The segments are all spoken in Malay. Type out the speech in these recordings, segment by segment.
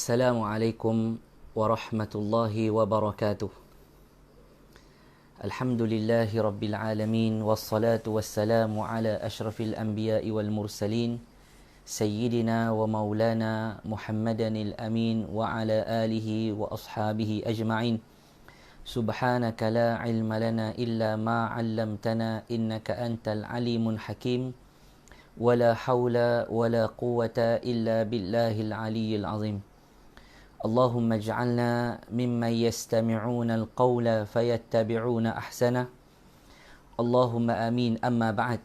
Assalamualaikum warahmatullahi wabarakatuh. Alhamdulillahi rabbil alamin, wassalatu wassalamu ala ashrafil anbiya'i wal mursalin, sayyidina wa maulana Muhammadanil amin wa ala alihi wa ashabihi ajma'in. Subhanaka la ilma lana illa ma 'allamtana innaka antal alimun hakim. Wala hawla wala quwwata illa billahil aliyyil azim. Allahumma ij'alna mimman yastami'una al-qawla fayattabi'una ahsana. Allahumma amin. Amma ba'd.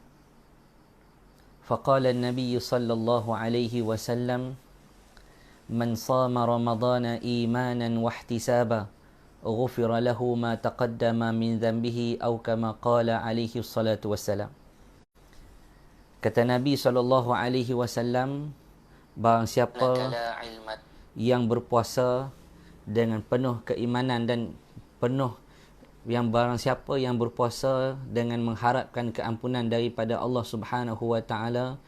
Faqala an-nabiy sallallahu alaihi wasallam, man sama ramadana imanan wa ihtisaba ghufira lahu ma taqaddama min dhanbihi, aw kama qala alaihi salatu wassalam. Kata Nabi sallallahu alaihi wasallam, barang siapa yang berpuasa dengan penuh keimanan dan barang siapa yang berpuasa dengan mengharapkan keampunan daripada Allah Subhanahu wa taala,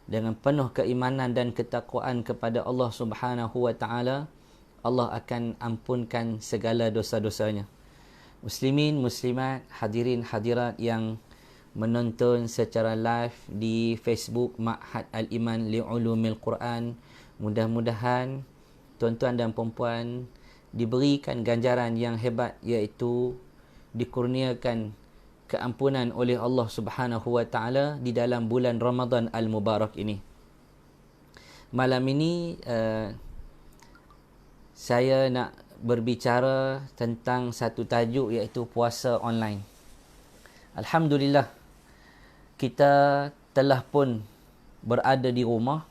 dengan penuh keimanan dan ketakwaan kepada Allah Subhanahu wa taala, Allah akan ampunkan segala dosa-dosanya. Muslimin, muslimat, hadirin hadirat yang menonton secara live di Facebook Ma'had Al-Iman Li'ulumil Quran, mudah-mudahan tuan-tuan dan puan-puan diberikan ganjaran yang hebat, iaitu dikurniakan keampunan oleh Allah Subhanahu wa taala di dalam bulan Ramadan Al-Mubarak ini. Malam ini saya nak berbicara tentang satu tajuk, iaitu puasa online. Alhamdulillah, kita telah pun berada di rumah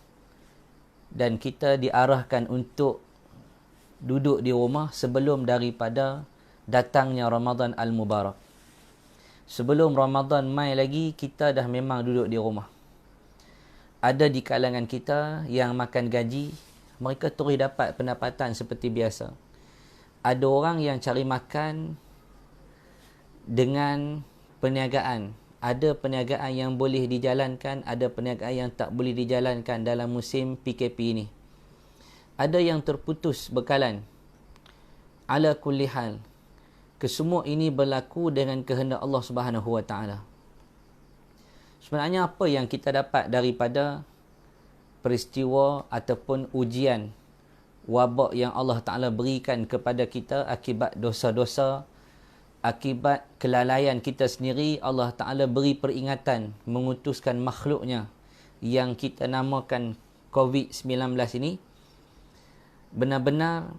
dan kita diarahkan untuk duduk di rumah sebelum daripada datangnya Ramadan Al-Mubarak. Sebelum Ramadan mai lagi, kita dah memang duduk di rumah. Ada di kalangan kita yang makan gaji, mereka terus dapat pendapatan seperti biasa. Ada orang yang cari makan dengan perniagaan. Ada perniagaan yang boleh dijalankan, ada perniagaan yang tak boleh dijalankan dalam musim PKP ini. Ada yang terputus bekalan. Ala kulli hal, kesemua ini berlaku dengan kehendak Allah Subhanahu wa taala. Sebenarnya apa yang kita dapat daripada peristiwa ataupun ujian wabak yang Allah Taala berikan kepada kita akibat dosa-dosa, akibat kelalaian kita sendiri? Allah Ta'ala beri peringatan, mengutuskan makhluknya yang kita namakan COVID-19 ini, benar-benar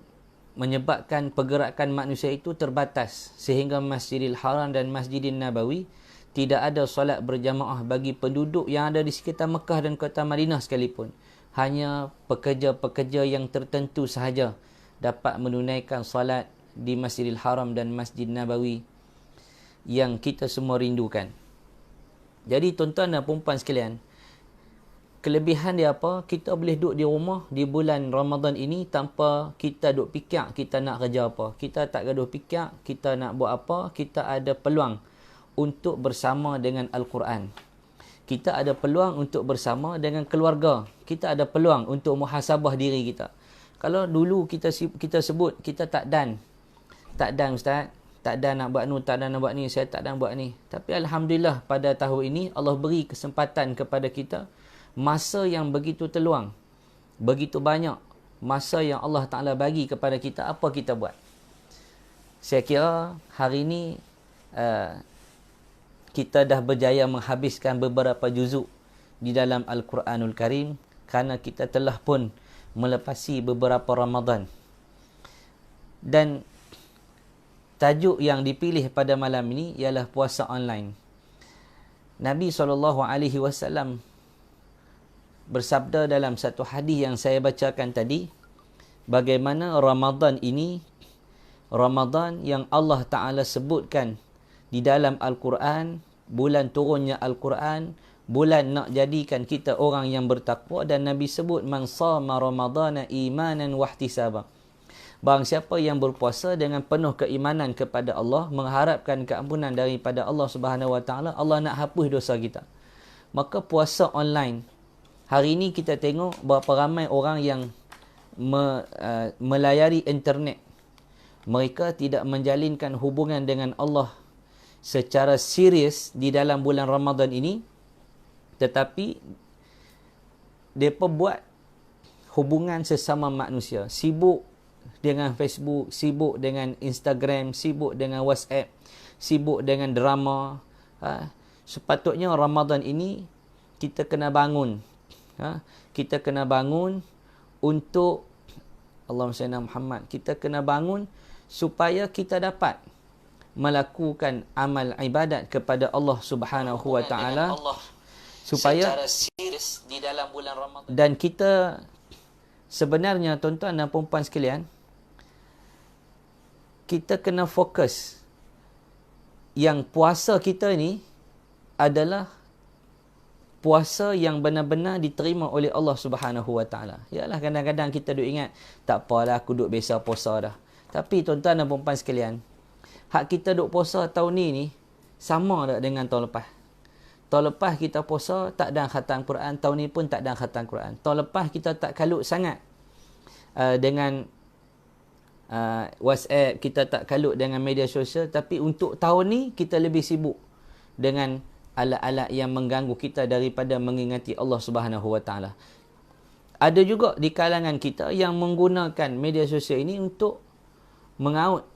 menyebabkan pergerakan manusia itu terbatas, sehingga Masjidil Haram dan Masjidil Nabawi tidak ada solat berjamaah bagi penduduk yang ada di sekitar Mekah dan kota Madinah sekalipun. Hanya pekerja-pekerja yang tertentu sahaja dapat menunaikan solat di Masjidil Haram dan Masjid Nabawi yang kita semua rindukan. Jadi tuan-tuan dan puan-puan sekalian, kelebihan dia apa? Kita boleh duduk di rumah di bulan Ramadan ini tanpa kita duk fikir kita nak kerja apa. Kita tak gaduh fikir kita nak buat apa. Kita ada peluang untuk bersama dengan Al-Quran. Kita ada peluang untuk bersama dengan keluarga. Kita ada peluang untuk muhasabah diri kita. Kalau dulu kita sebut kita tak dan ustaz, tak dan nak buat ni, tak dan nak buat ni, saya tak dan buat ni. Tapi Alhamdulillah pada tahun ini Allah beri kesempatan kepada kita masa yang begitu terluang, begitu banyak masa yang Allah Ta'ala bagi kepada kita. Apa kita buat? Saya kira hari ini kita dah berjaya menghabiskan beberapa juzuk di dalam Al-Quranul Karim, kerana kita telah pun melepasi beberapa Ramadan. Dan tajuk yang dipilih pada malam ini ialah puasa online. Nabi SAW bersabda dalam satu hadis yang saya bacakan tadi, bagaimana Ramadan ini, Ramadan yang Allah Ta'ala sebutkan di dalam Al-Quran, bulan turunnya Al-Quran, bulan nak jadikan kita orang yang bertakwa. Dan Nabi sebut, man sama ramadana imanan wahtisaba, barang siapa yang berpuasa dengan penuh keimanan kepada Allah, mengharapkan keampunan daripada Allah Subhanahu wa taala, Allah nak hapus dosa kita. Maka puasa online, hari ini kita tengok berapa ramai orang yang melayari internet. Mereka tidak menjalinkan hubungan dengan Allah secara serius di dalam bulan Ramadan ini, tetapi mereka buat hubungan sesama manusia. Sibuk dengan Facebook, sibuk dengan Instagram, sibuk dengan WhatsApp, sibuk dengan drama. Sepatutnya Ramadan ini kita kena bangun. Kita kena bangun untuk Allahumma salli ala Muhammad. Kita kena bangun supaya kita dapat melakukan amal ibadat kepada Allah Subhanahu wa taala, supaya secara serius di dalam bulan Ramadan. Dan kita sebenarnya, tuan-tuan dan puan-puan sekalian, kita kena fokus yang puasa kita ni adalah puasa yang benar-benar diterima oleh Allah Subhanahu wa taala. Yalah, kadang-kadang kita duk ingat, tak apalah aku duk biasa puasa dah. Tapi tuan-tuan dan puan-puan sekalian, hak kita duk puasa tahun ni sama tak dengan tahun lepas? Tahun lepas kita puasa tak ada khatam Quran, tahun ni pun tak ada khatam Quran. Tahun lepas kita tak kalut sangat dengan WhatsApp, kita tak kalut dengan media sosial, tapi untuk tahun ni kita lebih sibuk dengan alat-alat yang mengganggu kita daripada mengingati Allah Subhanahu wa taala. Ada juga di kalangan kita yang menggunakan media sosial ini untuk mengaut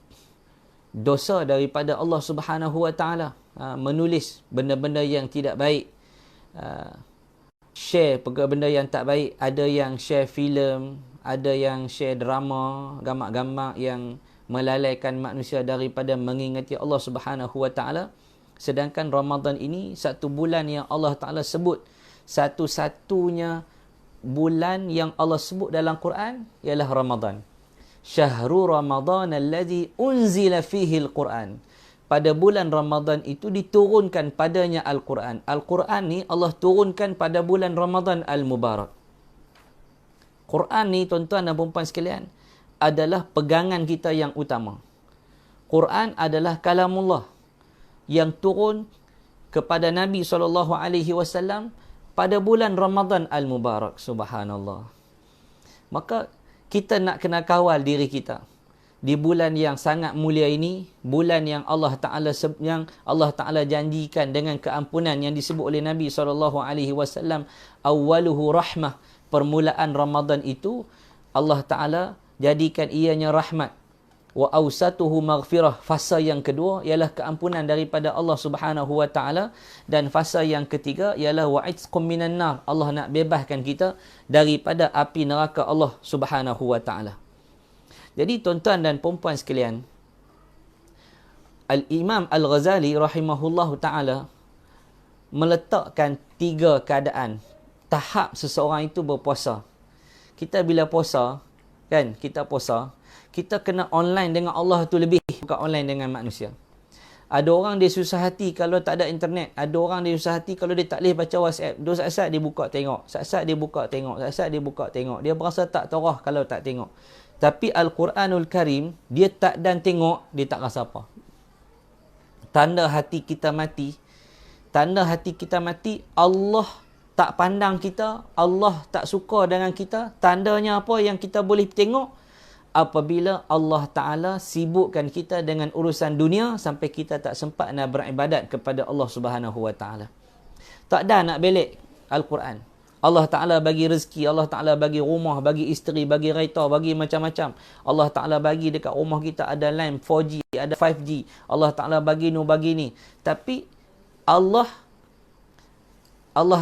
dosa daripada Allah Subhanahu wa taala, menulis benda-benda yang tidak baik, share benda yang tak baik, ada yang share filem, ada yang share drama, gambar-gambar yang melalaikan manusia daripada mengingati Allah Subhanahu wa taala. Sedangkan Ramadan ini satu bulan yang Allah Taala sebut, satu-satunya bulan yang Allah sebut dalam Quran ialah Ramadan. Syahrul Ramadan allazi unzila fihi al-Quran. Pada bulan Ramadan itu diturunkan padanya Al-Quran. Al-Quran ni Allah turunkan pada bulan Ramadan al-Mubarak. Quran ni, tuan-tuan dan puan-puan sekalian, adalah pegangan kita yang utama. Quran adalah kalamullah yang turun kepada Nabi SAW pada bulan Ramadan al-Mubarak. Subhanallah. Maka kita nak kena kawal diri kita di bulan yang sangat mulia ini, bulan yang Allah Taala janjikan dengan keampunan yang disebut oleh Nabi SAW, awwaluhu rahmah. Permulaan Ramadan itu Allah Taala jadikan ianya rahmat. Wa awsatuhu maghfirah. Fasa yang kedua ialah keampunan daripada Allah Subhanahu wa taala, dan fasa yang ketiga ialah wa'itqum minan nar. Allah nak bebaskan kita daripada api neraka Allah Subhanahu wa taala. Jadi tuan-tuan dan puan-puan sekalian, Al-Imam Al-Ghazali rahimahullahu taala meletakkan 3 keadaan tahap seseorang itu berpuasa. Kita bila puasa, kan, kita puasa, kita kena online dengan Allah tu lebih, bukan online dengan manusia. Ada orang dia susah hati kalau tak ada internet. Ada orang dia susah hati kalau dia tak boleh baca WhatsApp. Dia saat-saat dia buka tengok. Saat-saat dia buka tengok. Saat-saat dia buka tengok. Dia berasa tak terah kalau tak tengok. Tapi Al-Quranul Karim, dia tak dan tengok, dia tak rasa apa. Tanda hati kita mati. Tanda hati kita mati, Allah tak pandang kita. Allah tak suka dengan kita. Tandanya apa yang kita boleh tengok? Apabila Allah Ta'ala sibukkan kita dengan urusan dunia sampai kita tak sempat nak beribadat kepada Allah Subhanahu Wa Ta'ala. Tak ada nak belik Al-Quran. Allah Ta'ala bagi rezeki, Allah Ta'ala bagi rumah, bagi isteri, bagi kereta, bagi macam-macam. Allah Ta'ala bagi dekat rumah kita ada line 4G, ada 5G. Allah Ta'ala bagi ni. Tapi Allah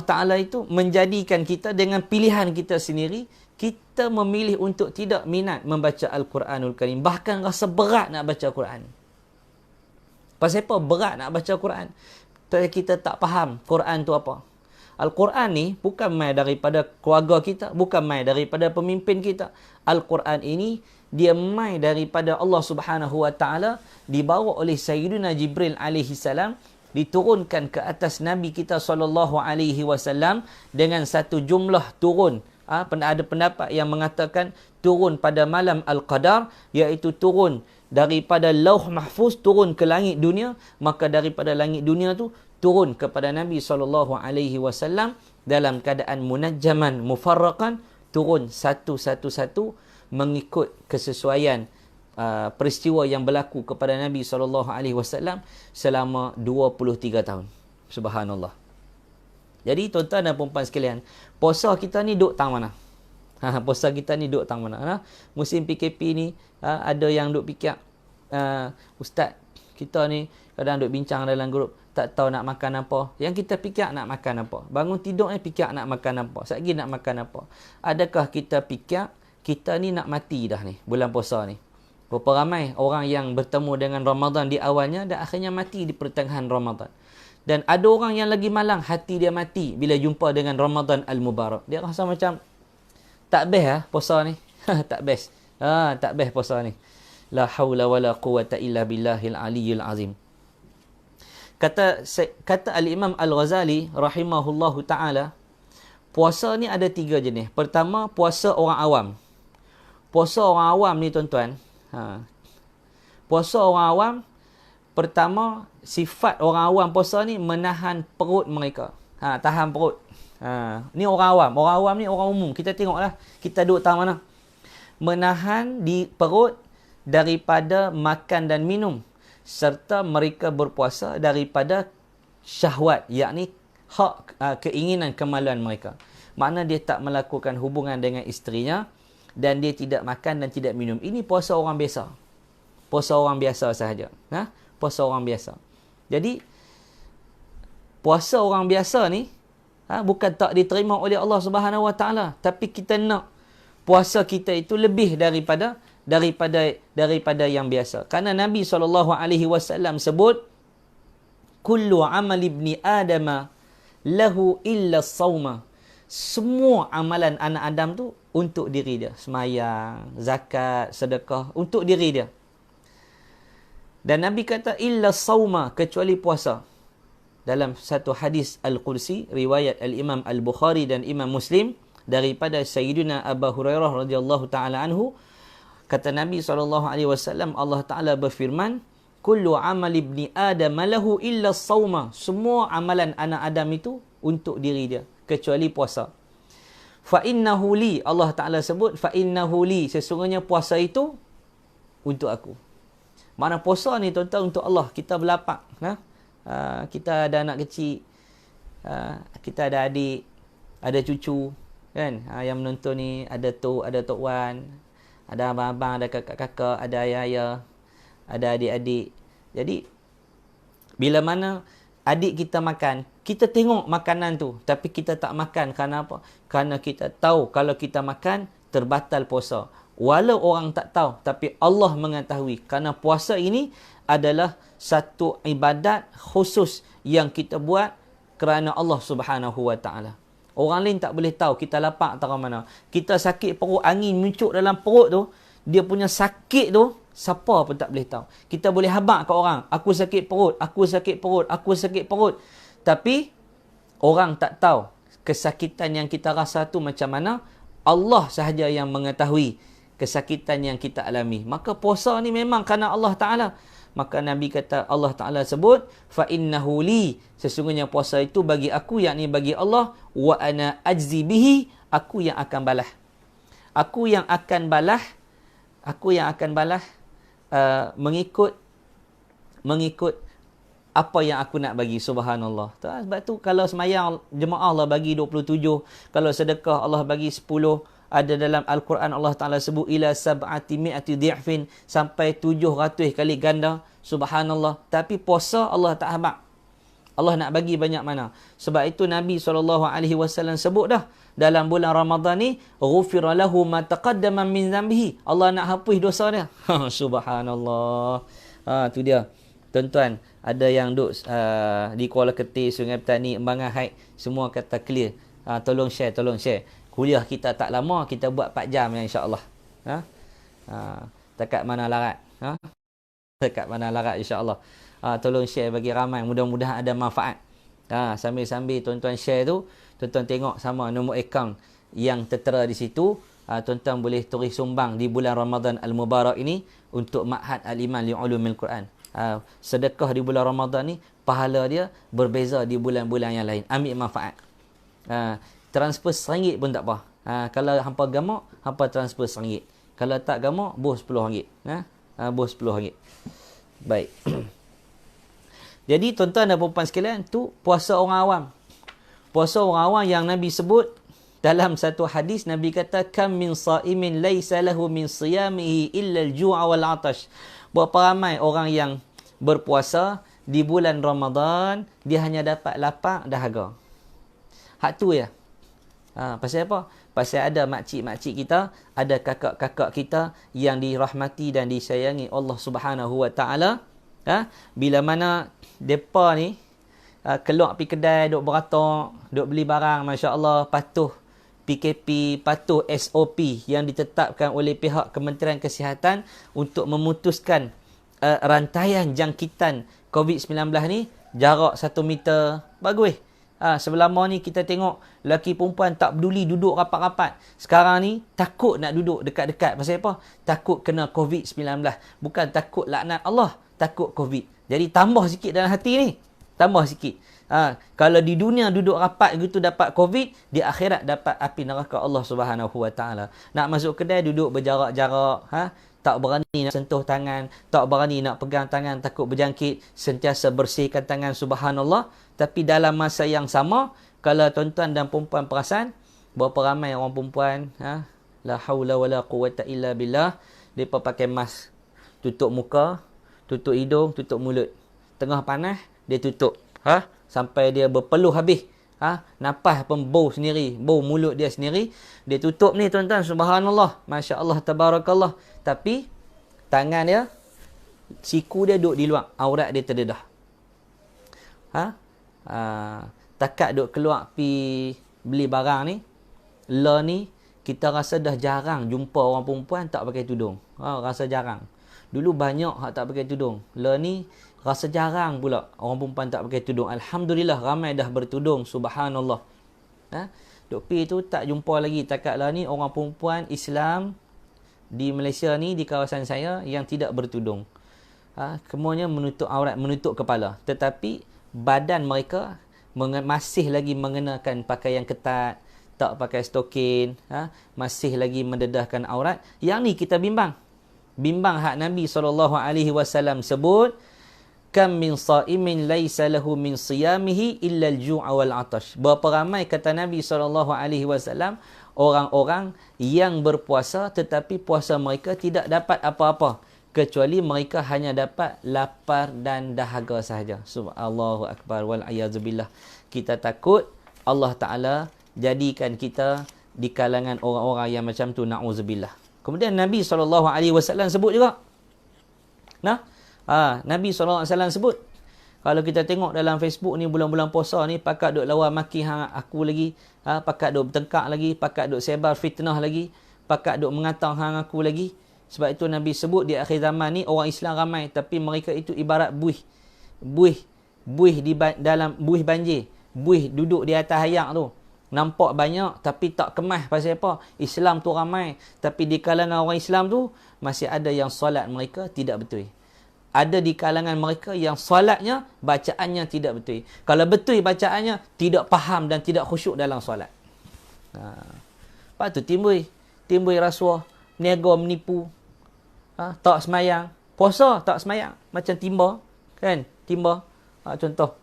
Ta'ala itu menjadikan kita dengan pilihan kita sendiri. Kita memilih untuk tidak minat membaca Al-Quranul Karim. Bahkan rasa berat nak baca Quran. Pasal apa berat nak baca Quran? Kita tak faham Quran tu apa. Al-Quran ni bukan mai daripada keluarga kita, bukan mai daripada pemimpin kita. Al-Quran ini dia mai daripada Allah Subhanahu Wa Taala, dibawa oleh Sayyidina Jibril alaihi salam, diturunkan ke atas Nabi kita SAW dengan satu jumlah turun. Ada pendapat yang mengatakan turun pada malam Al-Qadar, iaitu turun daripada Lauh Mahfuz turun ke langit dunia. Maka daripada langit dunia tu turun kepada Nabi SAW dalam keadaan munajjaman mufarraqan, turun satu-satu mengikut kesesuaian peristiwa yang berlaku kepada Nabi SAW selama 23 tahun. Subhanallah. Jadi tuan-tuan dan puan-puan sekalian, puasa kita ni duk tang mana? Puasa kita ni duk tang mana? Musim PKP ni ada yang duk fikir, ustaz, kita ni kadang duk bincang dalam grup, tak tahu nak makan apa. Yang kita fikir nak makan apa. Bangun tidur ni fikir nak makan apa. Satgi nak makan apa. Adakah kita fikir kita ni nak mati dah ni bulan puasa ni? Berapa ramai orang yang bertemu dengan Ramadan di awalnya dan akhirnya mati di pertengahan Ramadan. Dan ada orang yang lagi malang, hati dia mati bila jumpa dengan Ramadan Al-Mubarak. Dia rasa macam tak best puasa ni. Tak best. Tak best puasa ni. La haula wala quwata illa billahil aliyyil azim. Kata Al-Imam Al-Ghazali rahimahullahu ta'ala, puasa ni ada 3 jenis. Pertama, puasa orang awam. Puasa orang awam ni tuan-tuan, puasa orang awam, pertama, sifat orang awam puasa ni menahan perut mereka. Tahan perut. Ni orang awam. Orang awam ni orang umum. Kita tengoklah, kita duduk tahu mana. Menahan di perut daripada makan dan minum, serta mereka berpuasa daripada syahwat, yakni hak, keinginan, kemaluan mereka. Makna dia tak melakukan hubungan dengan isterinya dan dia tidak makan dan tidak minum. Ini puasa orang biasa. Puasa orang biasa sahaja. Puasa orang biasa. Jadi puasa orang biasa ni bukan tak diterima oleh Allah Subhanahu Wa Taala, tapi kita nak puasa kita itu lebih daripada yang biasa. Karena Nabi SAW sebut, kullu amal ibni adama lahu illa as-sawma. Semua amalan anak Adam tu untuk diri dia. Semayang, zakat, sedekah, untuk diri dia. Dan Nabi kata illa as-sawma, kecuali puasa. Dalam satu hadis Al-Qudsi riwayat Al-Imam Al-Bukhari dan Imam Muslim daripada Sayyidina Abu Hurairah radhiyallahu taala anhu, kata Nabi SAW, Allah Ta'ala berfirman, kullu amal ibni Adam lahu illa as-sawma. Semua amalan anak Adam itu untuk diri dia, kecuali puasa. Fa innahu li, Allah Ta'ala sebut, fa innahu li, sesungguhnya puasa itu untuk aku. Mana puasa ni tuan-tuan untuk Allah. Kita berlapak. Kita ada anak kecil, kita ada adik, ada cucu, kan? Yang menonton ni ada tok wan, ada abang-abang, ada kakak-kakak, ada ayah-ayah, ada adik-adik. Jadi bila mana adik kita makan, kita tengok makanan tu, tapi kita tak makan. Kerana apa? Kerana kita tahu kalau kita makan terbatal puasa. Walau orang tak tahu, tapi Allah mengetahui. Kerana puasa ini adalah satu ibadat khusus yang kita buat kerana Allah Subhanahu Wa Taala. Orang lain tak boleh tahu kita lapar tahu mana. Kita sakit perut, angin muncul dalam perut tu, dia punya sakit tu siapa pun tak boleh tahu. Kita boleh habaq kat orang, aku sakit perut, aku sakit perut, aku sakit perut. Tapi orang tak tahu kesakitan yang kita rasa tu macam mana. Allah sahaja yang mengetahui kesakitan yang kita alami. Maka puasa ni memang kerana Allah Ta'ala. Maka Nabi kata, Allah Ta'ala sebut, fa innahu li, sesungguhnya puasa itu bagi aku, yakni bagi Allah, wa ana ajzi bihi, aku yang akan balas. Aku yang akan balas mengikut apa yang aku nak bagi. Subhanallah. Sebab tu kalau semayang jemaah Allah bagi 27, kalau sedekah Allah bagi 10, ada dalam Al-Quran Allah Ta'ala sebut ila sab'ati mi'ati di'fin, sampai 700 kali ganda. Subhanallah. Tapi puasa Allah tak habaq. Allah nak bagi banyak mana. Sebab itu Nabi SAW sebut dah, dalam bulan Ramadan ni, ghufira lahu ma taqaddama min dhanbihi. Allah nak hapus dosa dia. Subhanallah. Tu dia. Tuan-tuan, ada yang duduk di Kuala Ketir, Sungai Petani, Embangan Haid, semua kata clear. Tolong share. Kuliah kita tak lama, kita buat 4 jam ya, insya-Allah. Dekat mana larat? Dekat mana larat, insya-Allah. Tolong share bagi ramai, mudah-mudahan ada manfaat. Sambil-sambil tuan-tuan share tu, tuan-tuan tengok sama nombor akaun yang tertera di situ. Tuan-tuan boleh tulis sumbang di bulan Ramadan Al-Mubarak ini untuk Ma'had Al-Iman Li'ulumil Quran. Sedekah di bulan Ramadan ni, pahala dia berbeza di bulan-bulan yang lain. Ambil manfaat. Transfer RM1 pun tak apa. Kalau hampa gamak, hampa transfer RM1. Kalau tak gemuk, bos RM10. Bos RM10. Baik. Jadi tuan-tuan dan puan sekalian, tu puasa orang awam. Puasa orang awam yang Nabi sebut dalam satu hadis, Nabi kata, kam min sa'imin laysa lahu min siyamihi illa al-ju'a wal 'atash. Berapa ramai orang yang berpuasa di bulan Ramadan, dia hanya dapat lapar, dahaga. Hak tu ya. Pasal apa? Pasal ada makcik-makcik kita, ada kakak-kakak kita yang dirahmati dan disayangi Allah Subhanahu wa taala. Bila mana depa ni keluar pergi kedai, duk beratok, duk beli barang, masya-Allah, patuh PKP, patuh SOP yang ditetapkan oleh pihak Kementerian Kesihatan untuk memutuskan rantaian jangkitan COVID-19 ni, jarak 1 meter, bagus. Selama ni kita tengok lelaki perempuan tak peduli duduk rapat-rapat. Sekarang ni takut nak duduk dekat-dekat. Pasal apa? Takut kena COVID-19. Bukan takut laknat Allah, takut COVID. Jadi tambah sikit dalam hati ni. Tambah sikit. Kalau di dunia duduk rapat gitu dapat COVID, di akhirat dapat api neraka Allah Subhanahu wa taala. Nak masuk kedai duduk berjarak-jarak, tak berani nak sentuh tangan, tak berani nak pegang tangan, takut berjangkit, sentiasa bersihkan tangan, subhanallah. Tapi dalam masa yang sama, kalau tuan-tuan dan perempuan perasan, berapa ramai orang perempuan, la haula wala quwata illa billah, mereka pakai mask, tutup muka, tutup hidung, tutup mulut. Tengah panas, dia tutup. Sampai dia berpeluh habis. Napas pun bau sendiri, bau mulut dia sendiri. Dia tutup ni tuan-tuan, subhanallah, masya-Allah, tabarakallah. Tapi tangan dia, siku dia duduk di luar, aurat dia terdedah. Takat duk keluar pi beli barang ni, ni kita rasa dah jarang jumpa orang perempuan tak pakai tudung. Rasa jarang. Dulu banyak hak tak pakai tudung. Ni rasa jarang pula orang perempuan tak pakai tudung. Alhamdulillah ramai dah bertudung, subhanallah. Duk pi tu tak jumpa lagi takat ni orang perempuan Islam di Malaysia ni, di kawasan saya, yang tidak bertudung. Semuanya menutup aurat, menutup kepala. Tetapi badan mereka masih lagi mengenakan pakaian ketat, tak pakai stokin, masih lagi mendedahkan aurat. Yang ni kita bimbang. Bimbang hak Nabi SAW sebut, kam min sa'imin laysa lahu min siyamihi illa al-ju'a wal 'atash. Berapa ramai, kata Nabi SAW, orang-orang yang berpuasa tetapi puasa mereka tidak dapat apa-apa kecuali mereka hanya dapat lapar dan dahaga sahaja. Subhanallahu akbar wal a'yazubillah. Kita takut Allah Ta'ala jadikan kita di kalangan orang-orang yang macam tu, na'udzubillah. Kemudian Nabi SAW sebut juga. Nabi SAW sebut, kalau kita tengok dalam Facebook ni, bulan-bulan puasa ni, pakat duk lawan maki aku lagi, pakat duk bertengkar lagi, pakat duk sebar fitnah lagi, pakat duk mengatang aku lagi. Sebab itu Nabi sebut di akhir zaman ni orang Islam ramai, tapi mereka itu ibarat buih di dalam buih banjir, buih duduk di atas ayak tu. Nampak banyak tapi tak kemas. Pasal apa? Islam tu ramai, tapi di kalangan orang Islam tu masih ada yang solat mereka tidak betul. Ada di kalangan mereka yang solatnya, bacaannya tidak betul. Kalau betul bacaannya, tidak faham dan tidak khusyuk dalam solat. Lepas tu timbul rasuah, niaga menipu, tak semayang, puasa tak semayang, macam timba, kan? Timba, contoh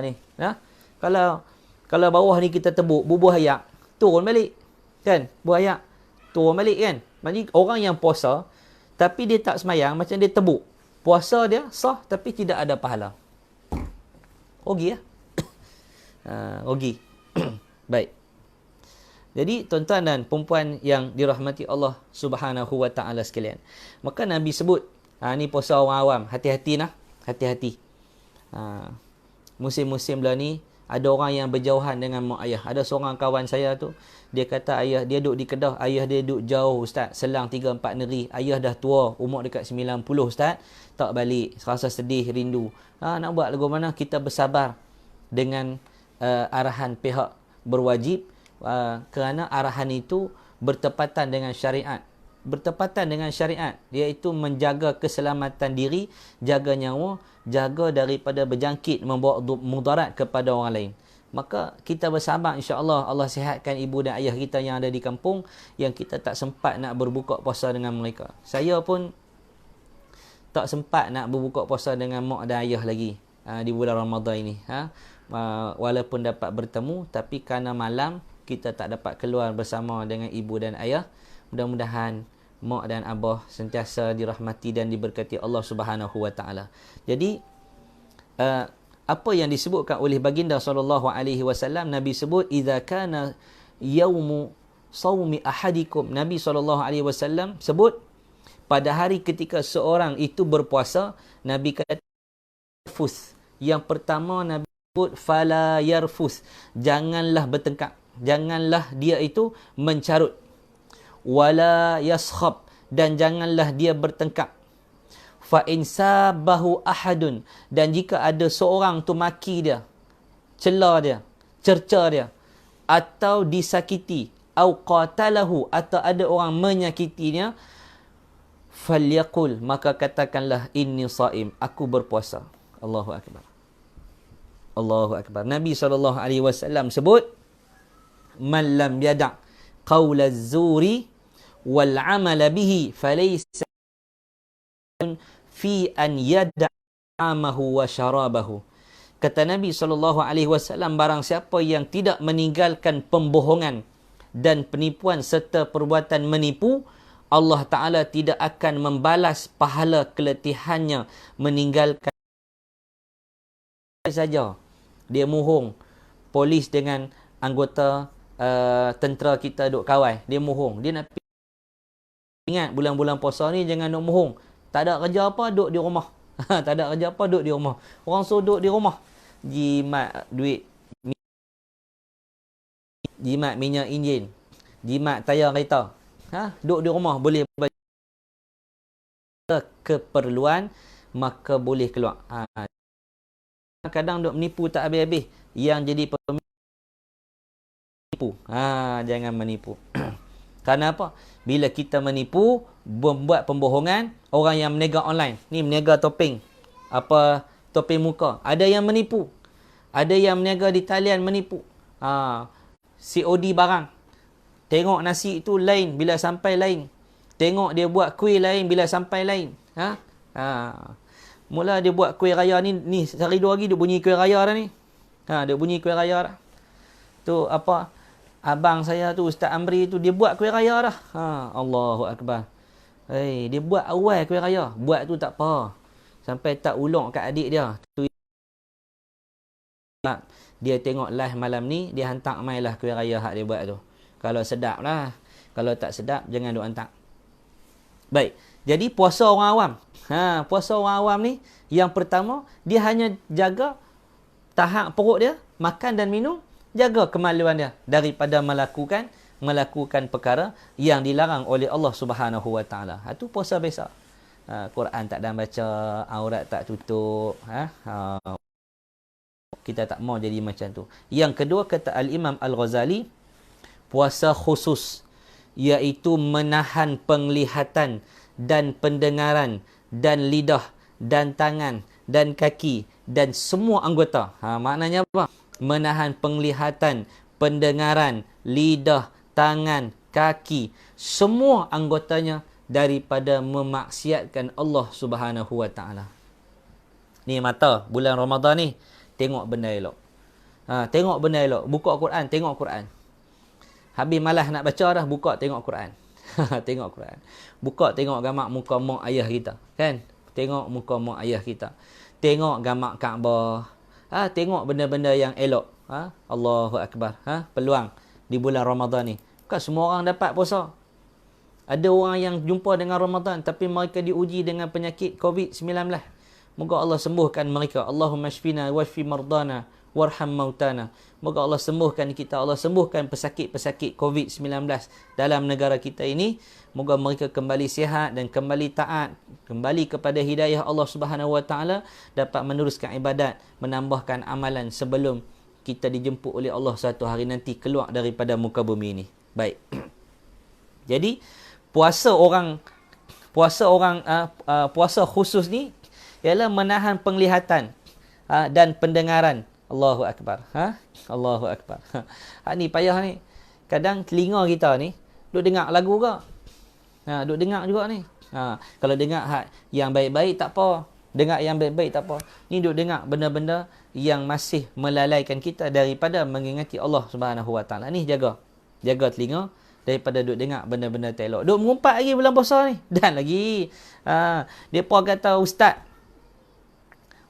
ni, kalau bawah ni kita tebuk bubuh ayak, turun balik, kan? Buah ayak turun balik, kan? Jadi orang yang puasa tapi dia tak semayang, macam dia tebuk, puasa dia sah tapi tidak ada pahala. Rugi ya? Rugi. Baik. Jadi tuan-tuan dan perempuan yang dirahmati Allah Subhanahu wa taala sekalian, maka Nabi sebut, ni puasa orang awam, hati-hati nah, hati-hati. Musim-musim lah ni ada orang yang berjauhan dengan mak ayah. Ada seorang kawan saya tu, dia kata ayah dia duduk di Kedah, ayah dia duduk jauh ustaz, selang 3-4 negeri. Ayah dah tua, umur dekat 90 ustaz, tak balik, rasa sedih, rindu. Nak buat lagu mana? Kita bersabar dengan arahan pihak berwajib, kerana arahan itu bertepatan dengan syariat. Bertepatan dengan syariat, iaitu menjaga keselamatan diri, jaga nyawa, jaga daripada berjangkit, membawa mudarat kepada orang lain. maka kita bersabar, insya-Allah Allah sihatkan ibu dan ayah kita yang ada di kampung yang kita tak sempat nak berbuka puasa dengan mereka. Saya pun tak sempat nak berbuka puasa dengan mak dan ayah lagi di bulan Ramadan ini. Walaupun dapat bertemu, tapi kerana malam kita tak dapat keluar bersama dengan ibu dan ayah. Mudah-mudahan mak dan abah sentiasa dirahmati dan diberkati Allah Subhanahu wa taala. Jadi apa yang disebutkan oleh baginda sallallahu alaihi wasallam, Nabi sebut idza kana yaumu saumi ahadikum. Nabi sallallahu alaihi wasallam sebut pada hari ketika seorang itu berpuasa, Nabi kata fus. Yang pertama Nabi sebut fala yarfus, janganlah bertengkar, janganlah dia itu mencarut. Wala yaskhab, dan janganlah dia bertengkar. Fa in sabahu ahadun, dan jika ada seorang tu maki dia, cela dia, cerca dia, atau disakiti, au qatalahu, atau ada orang menyakitinya, falyaqul, maka katakanlah inni shaim, aku berpuasa. Allahu akbar. Allahu akbar. Nabi SAW sebut man lam yada' qaula az-zuri wal 'amala bihi falaysa fi an yad'amahu wa syarabahu. Kata Nabi SAW, barang siapa yang tidak meninggalkan pembohongan dan penipuan serta perbuatan menipu, Allah Ta'ala tidak akan membalas pahala keletihannya meninggalkan saja. Dia mohong, polis dengan anggota tentera kita duk kawal, dia mohong, dia nak ingat bulan-bulan puasa ni jangan duk mohong. Tak ada kerja apa, duduk di rumah. Tak ada kerja apa, duduk di rumah. Orang suruh duduk di rumah. Jimat duit. Jimat minyak enjin. Jimat tayar kereta. Duduk di rumah boleh keperluan, maka boleh keluar. Kadang duk menipu tak habis-habis. Yang jadi penipu. Jangan menipu. Kerana apa? Bila kita menipu, membuat pembohongan, orang yang meniaga online, ni meniaga topeng, topeng muka, ada yang menipu, ada yang meniaga di talian menipu, COD barang, tengok nasi itu lain, bila sampai lain, tengok dia buat kuih lain, bila sampai lain. Mula dia buat kuih raya ni sehari dua hari dia bunyi kuih raya dah ni. Dia bunyi kuih raya dah. Tu abang saya tu, Ustaz Amri tu, dia buat kuih raya dah. Allahu akbar. Dia buat awal kuih raya. Buat tu tak apa, sampai tak ulung kat adik dia. Dia tengok live malam ni, dia hantar mai lah kuih raya hak dia buat tu. Kalau sedap lah. Kalau tak sedap, jangan duk hantar. Baik. Jadi puasa orang awam. Puasa orang awam ni, yang pertama, dia hanya jaga tahap perut dia, makan dan minum, jaga kemaluan dia daripada melakukan perkara yang dilarang oleh Allah Subhanahu wa taala. Itu puasa biasa. Quran tak dan baca, aurat tak tutup, kita tak mau jadi macam tu. Yang kedua, kata Al-Imam Al-Ghazali, puasa khusus, iaitu menahan penglihatan dan pendengaran dan lidah dan tangan dan kaki dan semua anggota. Maknanya apa? Menahan penglihatan, pendengaran, lidah, tangan, kaki, semua anggotanya daripada memaksiatkan Allah Subhanahu wa taala. Ni mata bulan Ramadan ni, tengok benda elok. Tengok benda elok, buka Quran, tengok Quran. Habis malas nak baca dah, buka tengok Quran. Tengok Quran. Buka tengok gambar muka mak ayah kita, kan? Tengok muka mak ayah kita. Tengok gambar Kaabah. Tengok benda-benda yang elok. Allahu akbar. Peluang di bulan Ramadan ni. Bukan semua orang dapat puasa. Ada orang yang jumpa dengan Ramadan tapi mereka diuji dengan penyakit COVID-19. Moga Allah sembuhkan mereka. Allahumma shfina washfi mardana warham mautana. Moga Allah sembuhkan kita, Allah sembuhkan pesakit-pesakit COVID-19 dalam negara kita ini. Moga mereka kembali sihat dan kembali taat, kembali kepada hidayah Allah Subhanahu wa taala, dapat meneruskan ibadat, menambahkan amalan sebelum kita dijemput oleh Allah satu hari nanti keluar daripada muka bumi ini. Baik. Jadi puasa khusus ni ialah menahan penglihatan dan pendengaran Allahu akbar. Allahu akbar. Ni payah ni. Kadang telinga kita ni duk dengar lagu ke? Duk dengar juga ni. Kalau dengar yang baik-baik tak apa. Dengar yang baik-baik tak apa. Ni duk dengar benda-benda yang masih melalaikan kita daripada mengingati Allah Subhanahu Wa Taala. Ni jaga telinga daripada duk dengar benda-benda tak elok. Duk mengumpat lagi bulan puasa ni. Dan lagi depa kata ustaz,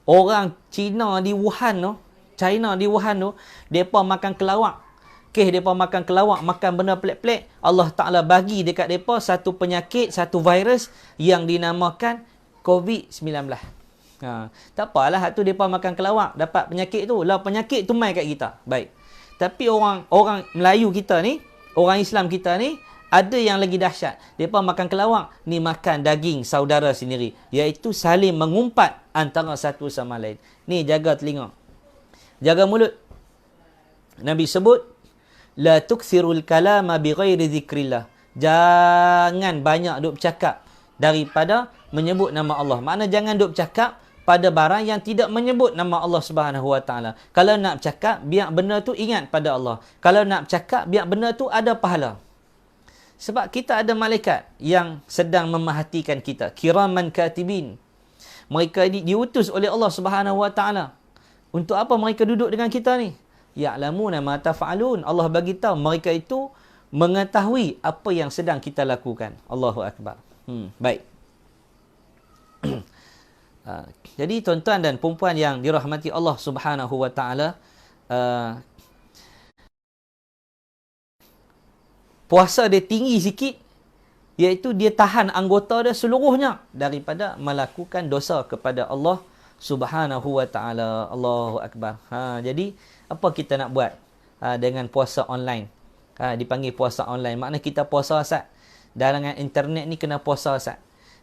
orang China di Wuhan tu, depa makan kelawak. Depa makan kelawak, makan benda pelik-pelik. Allah Ta'ala bagi dekat depa satu penyakit, satu virus yang dinamakan COVID-19. Tak apalah, hak tu depa makan kelawak, dapat penyakit tu. Lah penyakit tu mai kat kita. Baik. Tapi orang Melayu kita ni, orang Islam kita ni, ada yang lagi dahsyat. Depa makan kelawak, ni makan daging saudara sendiri. Iaitu saling mengumpat antara satu sama lain. Ni jaga telinga. Jaga mulut. Nabi sebut, la tukthirul kalama bighairi zikrillah. Jangan banyak duk bercakap daripada menyebut nama Allah. Makna jangan duk bercakap pada barang yang tidak menyebut nama Allah Subhanahu Wa Taala. Kalau nak bercakap, biar benda tu ingat pada Allah. Kalau nak bercakap, biar benda tu ada pahala. Sebab kita ada malaikat yang sedang memerhatikan kita. Kiraman katibin. Mereka diutus oleh Allah Subhanahu Wa Taala. Untuk apa mereka duduk dengan kita ni? Ya'lamuna ma taf'alun. Allah bagi tahu mereka itu mengetahui apa yang sedang kita lakukan. Allahu akbar. Baik. Jadi tuan-tuan dan puan-puan yang dirahmati Allah Subhanahu Wa Taala, puasa dia tinggi sikit, iaitu dia tahan anggota dia seluruhnya daripada melakukan dosa kepada Allah Subhanahu Wa Taala. Allahu akbar. Jadi apa kita nak buat dengan puasa online? Dipanggil puasa online. Makna kita puasa asat. Dalam internet ni kena puasa asat.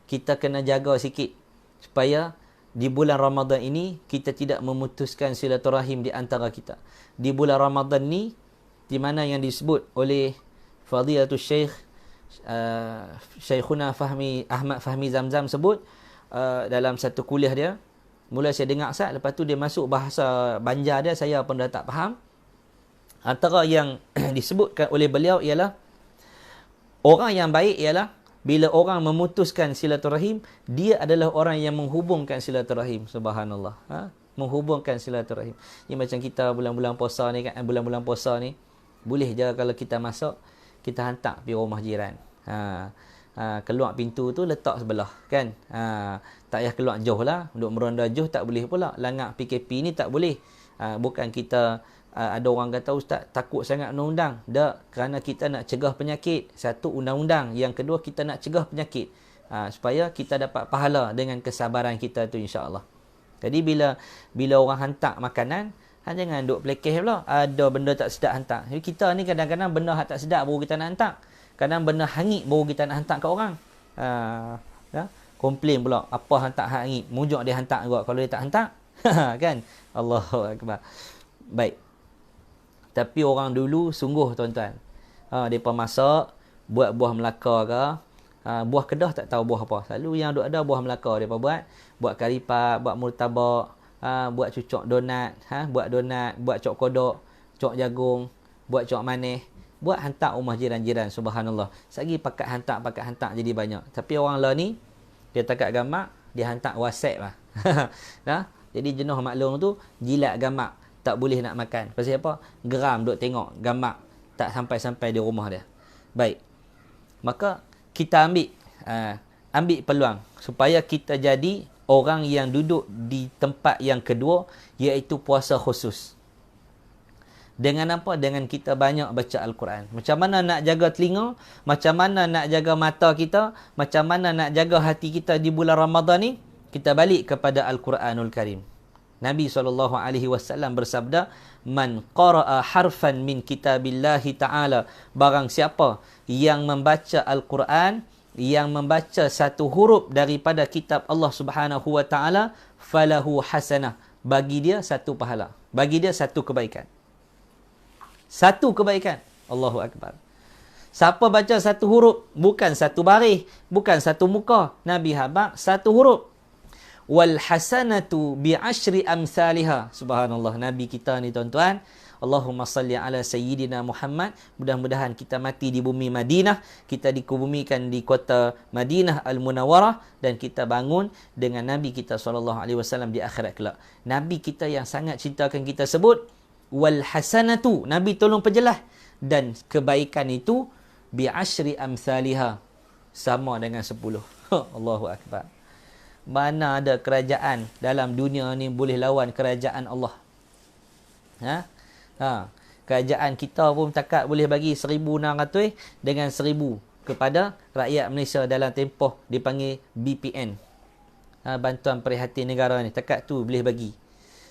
Kita kena jaga sikit supaya di bulan Ramadan ini kita tidak memutuskan silaturahim di antara kita. Di bulan Ramadan ni, di mana yang disebut oleh Fadilatul Syekh Syekhuna Ahmad Fahmi Zamzam sebut dalam satu kuliah dia. Mula saya dengar Ustaz, lepas tu dia masuk bahasa Banjar dia, saya pun dah tak faham. Antara yang disebutkan oleh beliau ialah, orang yang baik ialah bila orang memutuskan silaturahim, dia adalah orang yang menghubungkan silaturahim. Subhanallah. Menghubungkan silaturahim. Ini macam kita bulan-bulan puasa ni kan, bulan-bulan puasa ni, boleh je kalau kita masuk, kita hantar pergi rumah jiran. Keluar pintu tu letak sebelah kan. Tak payah keluar jauh lah. Duk meronda jauh tak boleh pula. Langgar PKP ni tak boleh. Bukan kita ada orang kata ustaz takut sangat undang-undang. Tak, kerana kita nak cegah penyakit. Satu, undang-undang. Yang kedua, kita nak cegah penyakit. Supaya kita dapat pahala dengan kesabaran kita tu insya-Allah. Jadi bila orang hantar makanan, jangan duk pelekeh pula. Ada benda tak sedap hantar. Jadi kita ni kadang-kadang benda tak sedap baru kita nak hantar. Kadang benda hangit baru kita nak hantar ke orang. Komplain pula. Apa hantar hangit? Mujuk dia hantar juga. Kalau dia tak hantar. Kan? Allahu akbar. Baik. Tapi orang dulu sungguh tuan-tuan. Mereka masak. Buat buah Melaka ke. Buah Kedah tak tahu buah apa. Selalu yang ada buah Melaka mereka buat. Buat karipap. Buat murtabak. Buat cucuk donat. Buat donat. Buat cok kodok. Cok jagung. Buat cok manis. Buat hantar rumah jiran-jiran. Subhanallah. Sagi pakat hantar jadi banyak. Tapi orang lah ni, dia takat gambar, dia hantar WhatsApp lah. Jadi jenuh maklum tu, jilat gambar. Tak boleh nak makan. Pasal apa? Geram duk tengok gambar. Tak sampai-sampai di rumah dia. Baik. Maka kita ambil peluang supaya kita jadi orang yang duduk di tempat yang kedua, iaitu puasa khusus. Dengan apa? Dengan kita banyak baca Al-Quran. Macam mana nak jaga telinga? Macam mana nak jaga mata kita? Macam mana nak jaga hati kita di bulan Ramadan ni? Kita balik kepada Al-Quranul Karim. Nabi SAW bersabda, Man qara'a harfan min kitabillahi ta'ala. Barang siapa yang membaca Al-Quran, yang membaca satu huruf daripada kitab Allah Subhanahu Wa Ta'ala, falahu hasanah. Bagi dia satu pahala. Bagi dia satu kebaikan. Satu kebaikan. Allahu akbar. Siapa baca satu huruf, bukan satu baris, bukan satu muka. Nabi habaq satu huruf. wal hasanatu bi asyri amsalha. Subhanallah, nabi kita ni tuan-tuan, Allahumma salli ala sayyidina Muhammad. Mudah-mudahan kita mati di bumi Madinah, kita dikubumikan di kota Madinah Al-Munawwarah, dan kita bangun dengan Nabi kita SAW di akhirat kelak. Nabi kita yang sangat cintakan kita sebut wal hasanatu, Nabi tolong perjelas, dan kebaikan itu bi asyri amsalha, sama dengan 10. Allahu akbar. Mana ada kerajaan dalam dunia ni boleh lawan kerajaan Allah? Kerajaan kita pun takat boleh bagi 1,600 dengan 1,000 kepada rakyat Malaysia dalam tempoh dipanggil BPN, bantuan prihatin negara ni, takat tu boleh bagi.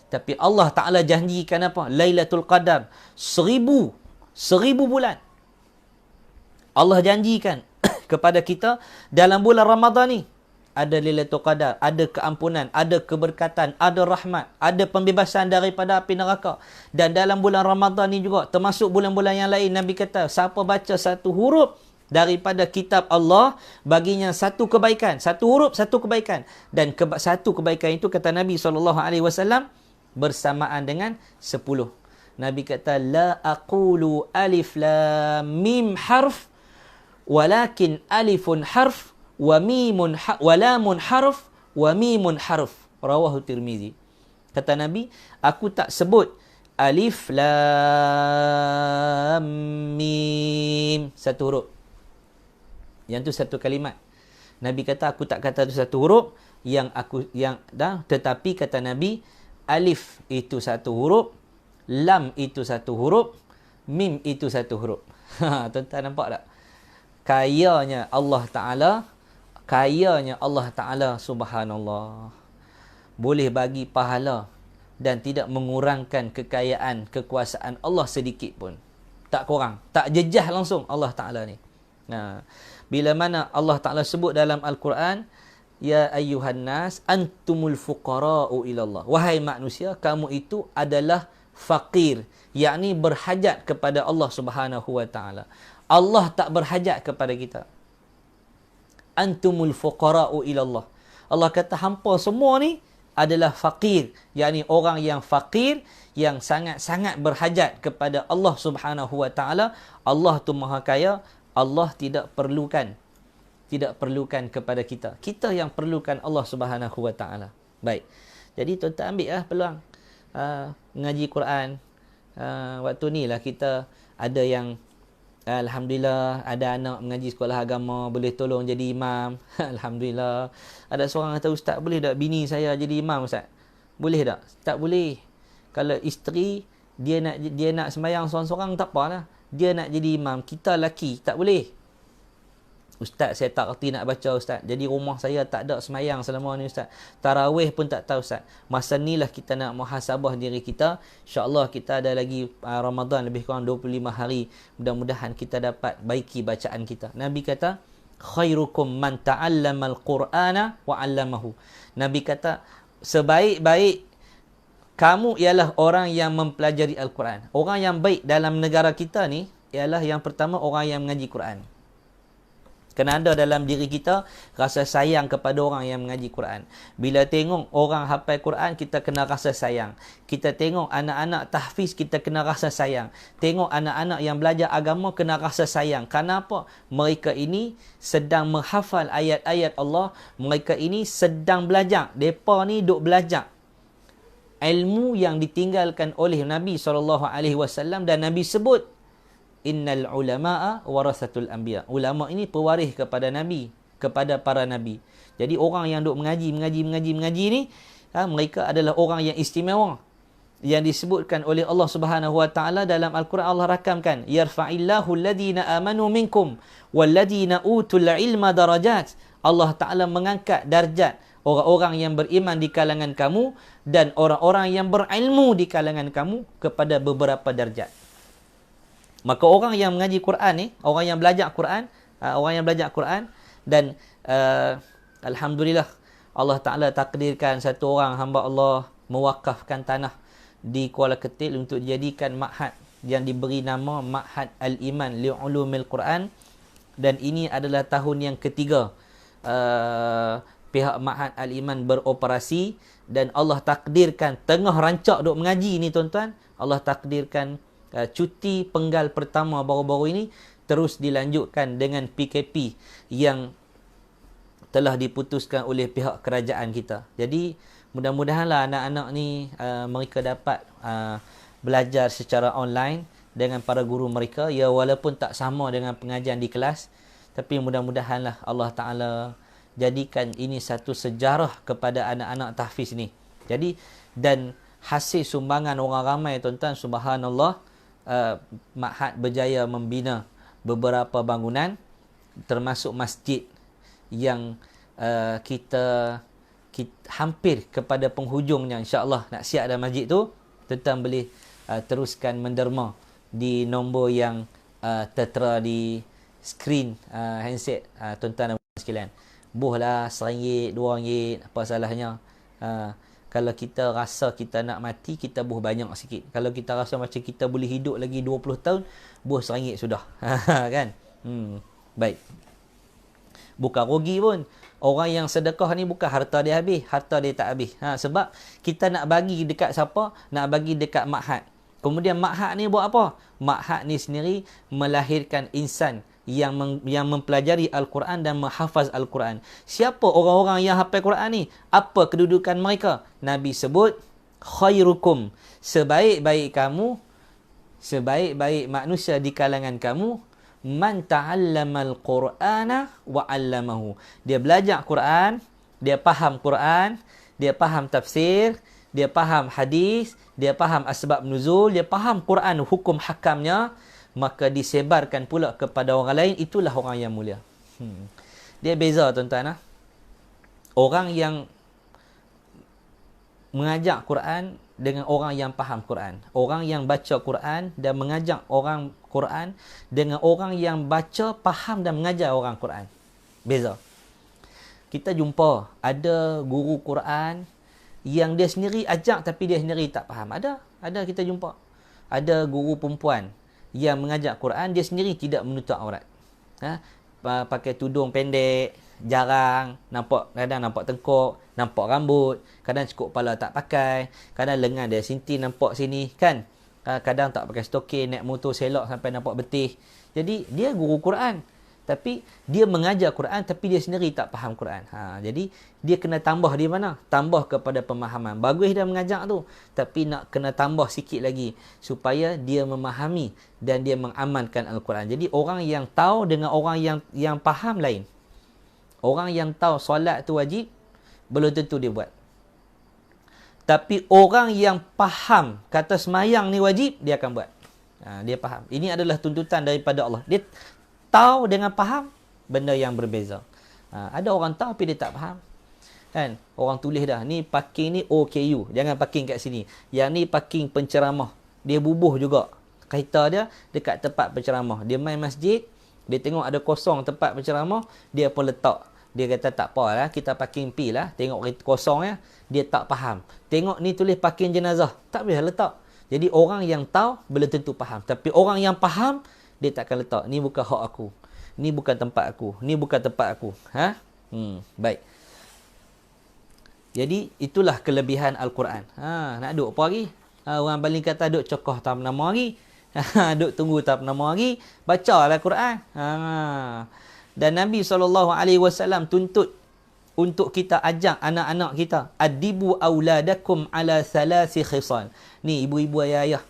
Tapi Allah Ta'ala janjikan apa? Lailatul Qadar, 1,000 bulan. Allah janjikan kepada kita dalam bulan Ramadan ni ada Lailatul Qadar, ada keampunan, ada keberkatan, ada rahmat, ada pembebasan daripada api neraka. Dan dalam bulan Ramadan ni juga, termasuk bulan-bulan yang lain, Nabi kata, siapa baca satu huruf daripada kitab Allah, baginya satu kebaikan. Satu huruf, satu kebaikan. Dan satu kebaikan itu, kata Nabi SAW, bersamaan dengan 10. Nabi kata, la aqulu alif lam mim harf, walakin alifun harf, wa lamun harf, wa mimun harf. Rawahu Tirmizi. Kata Nabi, aku tak sebut alif lam mim satu huruf. Yang tu satu kalimat. Nabi kata aku tak kata tu satu huruf, tetapi kata Nabi, alif itu satu huruf, lam itu satu huruf, mim itu satu huruf. Tuan-tuan nampak tak? Kayanya Allah Ta'ala, subhanallah, boleh bagi pahala dan tidak mengurangkan kekayaan, kekuasaan Allah sedikit pun. Tak kurang, tak jejah langsung Allah Ta'ala ni. Bila mana Allah Ta'ala sebut dalam Al-Quran, ya ayyuhan nas antumul fuqara'u ilallah, wahai manusia, kamu itu adalah faqir, yakni berhajat kepada Allah Subhanahu wa Ta'ala. Allah tak berhajat kepada kita. Antumul fuqara'u ilallah. Allah kata hampa semua ni adalah faqir, yakni orang yang faqir, yang sangat-sangat berhajat kepada Allah Subhanahu wa Ta'ala. Allah tu Maha Kaya, Allah tidak perlukan kepada kita. Kita yang perlukan Allah Subhanahu wa Ta'ala. Baik. Jadi tuan-tuan ambil peluang mengaji Quran. Waktu ni lah kita ada yang alhamdulillah, ada anak mengaji sekolah agama, boleh tolong jadi imam. Alhamdulillah. Ada seorang kata, ustaz, boleh tak bini saya jadi imam, ustaz? Boleh tak? Tak boleh. Kalau isteri dia nak sembahyang seorang-seorang, tak apalah. Dia nak jadi imam, kita lelaki, tak boleh. Ustaz, saya tak kerti nak baca, ustaz. Jadi rumah saya tak ada semayang selama ni, ustaz. Tarawih pun tak tahu, ustaz. Masa ni lah kita nak muhasabah diri kita. InsyaAllah kita ada lagi Ramadan lebih kurang 25 hari. Mudah-mudahan kita dapat baiki bacaan kita. Nabi kata, khairukum man ta'allamal Qur'ana wa 'allamahu. Nabi kata, sebaik-baik kamu ialah orang yang mempelajari Al-Quran. Orang yang baik dalam negara kita ni ialah yang pertama orang yang mengaji Quran. Kena ada dalam diri kita rasa sayang kepada orang yang mengaji Quran. Bila tengok orang hafal Quran, kita kena rasa sayang. Kita tengok anak-anak tahfiz, kita kena rasa sayang. Tengok anak-anak yang belajar agama, kena rasa sayang. Kenapa? Mereka ini sedang menghafal ayat-ayat Allah. Mereka ini sedang belajar. Mereka ni duk belajar ilmu yang ditinggalkan oleh Nabi SAW, dan Nabi sebut, innal ulama'a warasatul anbiya. Ulama ini pewaris kepada Nabi, kepada para Nabi. Jadi orang yang duk mengaji ni, mereka adalah orang yang istimewa. Yang disebutkan oleh Allah Subhanahu wa Ta'ala dalam Al-Quran, Allah rakamkan, yarfa'illahu alladhina amanu minkum walladhina utul ilma darajat. Allah Ta'ala mengangkat darjat orang-orang yang beriman di kalangan kamu dan orang-orang yang berilmu di kalangan kamu kepada beberapa darjat. Maka orang yang mengaji Quran ni, orang yang belajar Quran, dan alhamdulillah Allah Ta'ala takdirkan satu orang hamba Allah mewakafkan tanah di Kuala Ketil untuk dijadikan ma'had yang diberi nama Ma'had Al-Iman Li'ulumil Quran, dan ini adalah tahun yang ketiga pihak Ma'had Al-Iman beroperasi dan Allah takdirkan tengah rancak duk mengaji ni tuan-tuan, Allah takdirkan cuti penggal pertama baru-baru ini terus dilanjutkan dengan PKP yang telah diputuskan oleh pihak kerajaan kita. Jadi mudah-mudahanlah anak-anak ni mereka dapat belajar secara online dengan para guru mereka, ya walaupun tak sama dengan pengajian di kelas, tapi mudah-mudahanlah Allah Ta'ala jadikan ini satu sejarah kepada anak-anak tahfiz ni. Jadi dan hasil sumbangan orang ramai tuan-tuan, subhanallah, Ma'had berjaya membina beberapa bangunan termasuk masjid yang kita hampir kepada penghujungnya, insya-Allah nak siap dah masjid tu, tuan-tuan boleh teruskan menderma di nombor yang tertera di skrin handset tuan-tuan dan sekalian. Buhlah RM1, RM2, apa salahnya. Kalau kita rasa kita nak mati, kita buh banyak sikit. Kalau kita rasa macam kita boleh hidup lagi 20 tahun, buh RM1 sudah. Kan? Baik. Bukan rugi pun. Orang yang sedekah ni bukan harta dia habis, harta dia tak habis. Sebab kita nak bagi dekat siapa? Nak bagi dekat Ma'had. Kemudian Ma'had ni buat apa? Ma'had ni sendiri melahirkan insan yang mempelajari Al-Quran dan menghafaz Al-Quran. Siapa orang-orang yang hafal Quran ni? Apa kedudukan mereka? Nabi sebut, khairukum, sebaik-baik kamu, sebaik-baik manusia di kalangan kamu, man ta'allamal Qur'ana wa 'allamahu. Dia belajar Quran, dia faham Quran, dia faham tafsir, dia faham hadis, dia faham asbab nuzul, dia faham Quran hukum hakamnya, maka disebarkan pula kepada orang lain. Itulah orang yang mulia. Dia beza tuan-tuan. Orang yang mengajak Quran dengan orang yang faham Quran. Orang yang baca Quran dan mengajak orang Quran dengan orang yang baca, faham dan mengajar orang Quran. Beza. Kita jumpa ada guru Quran yang dia sendiri ajak tapi dia sendiri tak faham. Ada kita jumpa. Ada guru perempuan yang mengajak Quran, dia sendiri tidak menutup aurat. Pakai tudung pendek, jarang, kadang nampak tengkuk, nampak rambut, kadang cukup kepala tak pakai, kadang lengan dia sinti nampak sini, kan? Kadang tak pakai stokin, naik motor selok sampai nampak betih. Jadi dia guru Quran, tapi dia mengajar Quran tapi dia sendiri tak faham Quran. Jadi dia kena tambah di mana? Tambah kepada pemahaman. Bagus dia mengajak tu, tapi nak kena tambah sikit lagi supaya dia memahami dan dia mengamalkan Al-Quran. Jadi orang yang tahu dengan orang yang faham lain. Orang yang tahu solat tu wajib, belum tentu dia buat. Tapi orang yang faham kata semayang ni wajib, dia akan buat. Dia faham. Ini adalah tuntutan daripada Allah. Dia tahu dengan faham benda yang berbeza. Ada orang tahu tapi dia tak faham. Kan? Orang tulis dah, ni parking ni OKU, jangan parking kat sini. Yang ni parking penceramah. Dia bubuh juga kereta dia dekat tempat penceramah. Dia main masjid, dia tengok ada kosong tempat penceramah, dia pun letak. Dia kata tak apalah, kita parking pi lah. Tengok kosong ya, dia tak faham. Tengok ni tulis parking jenazah, tak boleh letak. Jadi orang yang tahu belum tentu faham. Tapi orang yang faham, dia takkan letak. Ni bukan hak aku. Ni bukan tempat aku. Ni bukan tempat aku. Baik. Jadi itulah kelebihan Al-Quran. Nak duduk apa lagi? Orang Bali kata duduk cokoh tak nama lagi. Duduk tunggu tak nama lagi. Bacalah Quran. Dan Nabi SAW tuntut untuk kita ajak anak-anak kita. Adibu auladakum ala thalasi khisal. Ni ibu-ibu ayah-ayah.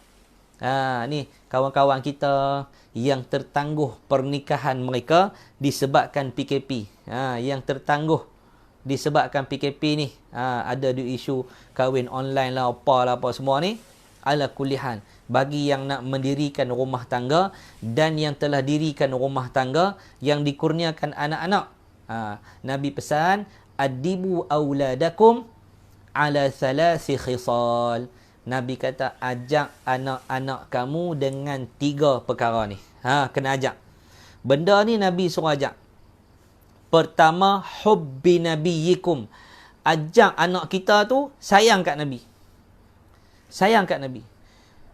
Ni kawan-kawan kita yang tertangguh pernikahan mereka disebabkan PKP. Yang tertangguh disebabkan PKP ni. Ada isu kahwin online lah, apa semua ni. Ala kulihan. Bagi yang nak mendirikan rumah tangga dan yang telah dirikan rumah tangga yang dikurniakan anak-anak. Nabi pesan, adibu auladakum ala thalasi khisal. Nabi kata, ajak anak-anak kamu dengan 3 perkara ni. Kena ajak. Benda ni Nabi suruh ajak. Pertama, hubbi nabiyikum. Ajak anak kita tu sayang kat Nabi. Sayang kat Nabi.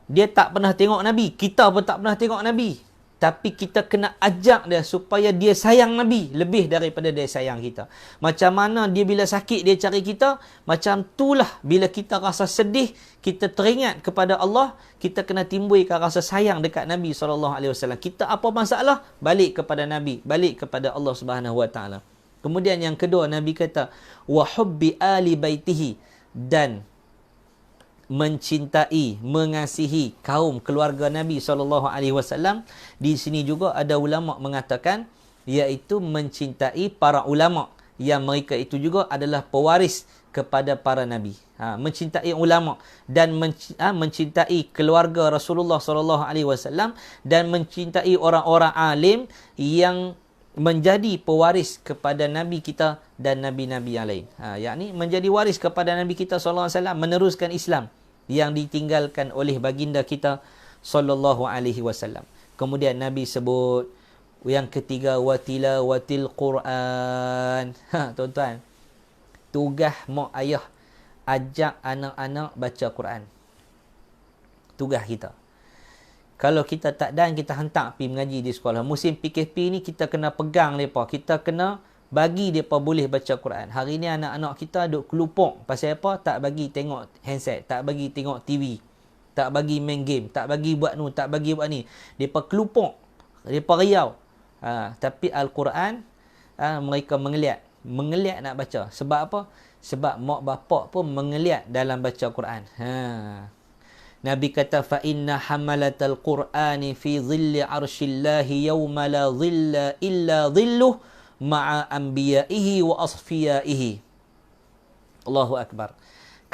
Dia tak pernah tengok Nabi. Kita pun tak pernah tengok Nabi. Tapi kita kena ajak dia supaya dia sayang Nabi lebih daripada dia sayang kita. Macam mana dia bila sakit dia cari kita, macam itulah bila kita rasa sedih, kita teringat kepada Allah, kita kena timbulkan rasa sayang dekat Nabi SAW. Kita apa masalah, balik kepada Nabi, balik kepada Allah Subhanahu Wa Taala. Kemudian yang kedua, Nabi kata wa hubbi ali baitihi, dan mencintai, mengasihi kaum keluarga Nabi SAW. Di sini juga ada ulama mengatakan, iaitu mencintai para ulama, yang mereka itu juga adalah pewaris kepada para Nabi. Mencintai ulama dan mencintai keluarga Rasulullah SAW, dan mencintai orang-orang alim yang menjadi pewaris kepada Nabi kita dan Nabi-Nabi yang lain. Yakni menjadi waris kepada Nabi kita SAW, meneruskan Islam yang ditinggalkan oleh baginda kita SAW. Kemudian Nabi sebut yang ketiga, watilawatil Quran. Tuan-tuan, tugas mak ayah ajak anak-anak baca Quran. Tugas kita. Kalau kita tak dan, kita hantar pergi mengaji di sekolah. Musim PKP ni kita kena pegang mereka. Kita kena bagi mereka boleh baca Quran. Hari ni anak-anak kita duk kelupuk. Pasal apa? Tak bagi tengok handset. Tak bagi tengok TV. Tak bagi main game. Tak bagi buat ni. Tak bagi buat ni. Mereka kelupuk. Mereka riau. Tapi Al-Quran, mereka mengeliat. Mengeliat nak baca. Sebab apa? Sebab mak bapak pun mengeliat dalam baca Quran. Nabi kata, فَإِنَّ حَمَلَةَ الْقُرْآنِ فِي ظِلِّ عَرْشِ اللَّهِ يَوْمَ لَا ظِلَّ إِلَّا ظِلُّهُ ma'a anbiya'ihi wa asfiyaihi. Allahu Akbar.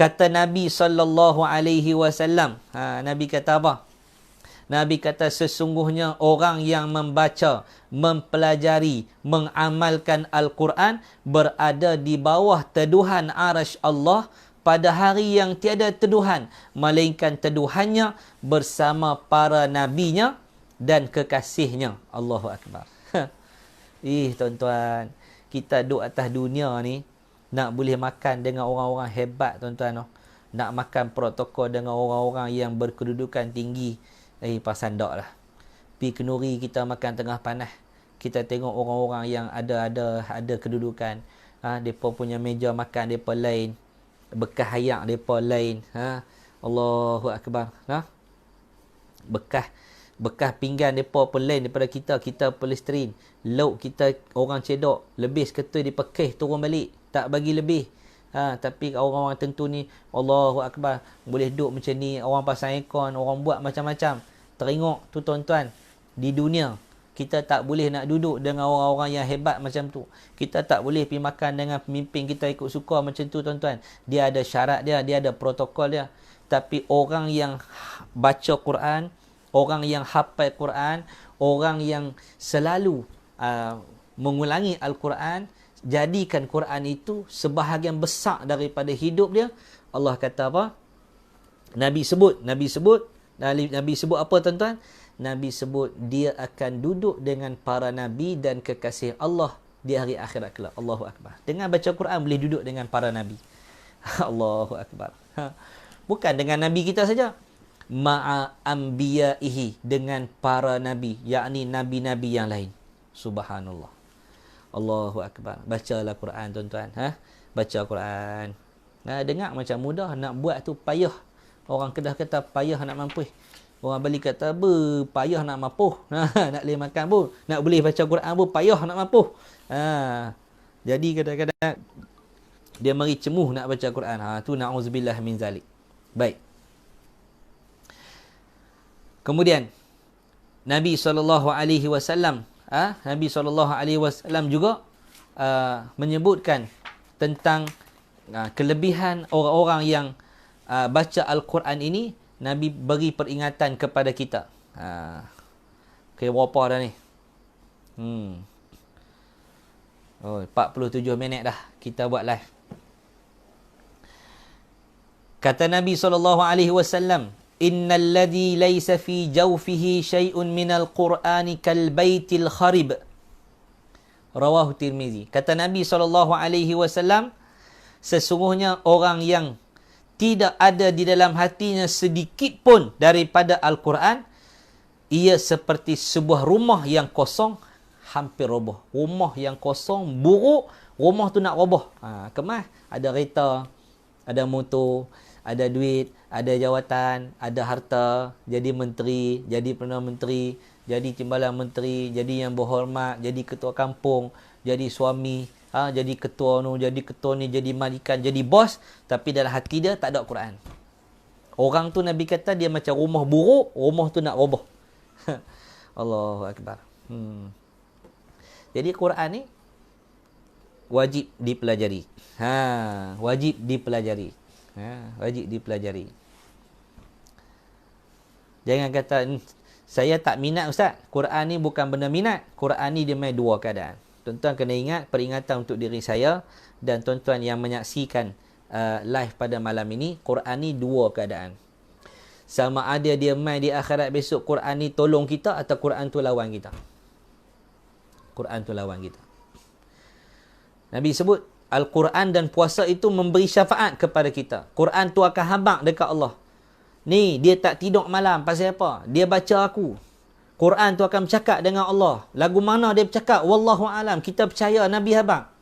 Kata Nabi SAW, Nabi kata apa? Nabi kata, sesungguhnya orang yang membaca, mempelajari, mengamalkan Al-Quran berada di bawah teduhan arasy Allah pada hari yang tiada teduhan melainkan teduhannya bersama para nabinya dan kekasihnya. Allahu Akbar. Tuan-tuan, kita duduk atas dunia ni, nak boleh makan dengan orang-orang hebat, tuan-tuan. Nak makan protokol dengan orang-orang yang berkedudukan tinggi. Pasal tak lah. Pi kenuri kita makan tengah panas. Kita tengok orang-orang yang ada kedudukan. Mereka punya meja makan mereka lain. Bekas ayak mereka lain. Allahu Akbar. Bekas pinggan mereka pun lain daripada kita. Kita polisterin. Lauk kita orang cedok. Lebih seketul dipekeh turun balik. Tak bagi lebih. Tapi orang-orang tentu ni, Allahu Akbar, boleh duduk macam ni. Orang pasang aircon. Orang buat macam-macam. Tengok tu tuan-tuan. Di dunia, kita tak boleh nak duduk dengan orang-orang yang hebat macam tu. Kita tak boleh pergi makan dengan pemimpin kita ikut suka macam tu, tuan-tuan. Dia ada syarat dia. Dia ada protokol dia. Tapi orang yang baca Quran, orang yang hafal Quran, orang yang selalu mengulangi Al-Quran, jadikan Quran itu sebahagian besar daripada hidup dia. Allah kata apa? Nabi sebut apa, tuan-tuan? Nabi sebut dia akan duduk dengan para nabi dan kekasih Allah di hari akhirat kelak. Allahu Akbar. Dengan baca Quran boleh duduk dengan para nabi. Allahu Akbar. Bukan dengan nabi kita saja. Ma'a anbiya'ihi, dengan para nabi, yakni nabi-nabi yang lain. Subhanallah. Allahu Akbar. Bacalah Quran, tuan-tuan. Baca Quran. Dengar macam mudah, nak buat tu payah. Orang Kedah kata payah nak mampu. Orang Bali kata payah nak mampu. Nak boleh makan pun, nak boleh baca Quran pun payah nak mampu. Jadi kadang-kadang dia mari cemuh nak baca Quran. Tu na'udzubillah min zalik. Baik. Kemudian Nabi SAW, Nabi SAW juga menyebutkan tentang kelebihan orang-orang yang baca Al-Quran ini. Nabi beri peringatan kepada kita. Okay, berapa dah ni? 47 minit dah kita buat live. Kata Nabi SAW, innal ladzi laysa fi jawfihi syai'un minal qur'ani kal baitil kharib. Rawahu Tirmizi. Kata Nabi SAW, sesungguhnya orang yang tidak ada di dalam hatinya sedikit pun daripada Al-Quran, ia seperti sebuah rumah yang kosong hampir roboh. Rumah yang kosong buruk, rumah tu nak roboh. Kemas, ada kereta, ada motor, ada duit, ada jawatan, ada harta, jadi menteri, jadi Perdana Menteri, jadi timbalan menteri, jadi yang berhormat, jadi ketua kampung, jadi suami, jadi ketua ni, jadi majikan, jadi bos, tapi dalam hati dia tak ada Quran. Orang tu Nabi kata dia macam rumah buruk, rumah tu nak roboh. Allahu Akbar. Jadi Quran ni wajib dipelajari. Wajib dipelajari. Wajib dipelajari. Jangan kata saya tak minat ustaz. Quran ni bukan benda minat. Quran ni dia main dua keadaan. Tuan-tuan kena ingat peringatan untuk diri saya dan tuan-tuan yang menyaksikan live pada malam ini, Quran ni dua keadaan. Sama ada dia main di akhirat besok, Quran ni tolong kita atau Quran tu lawan kita. Quran tu lawan kita. Nabi sebut Al-Quran dan puasa itu memberi syafaat kepada kita. Quran tu akan habaq dekat Allah. Ni dia tak tidur malam pasal apa? Dia baca aku. Quran tu akan bercakap dengan Allah. Lagu mana dia bercakap? Wallahu alam. Kita percaya Nabi habaq.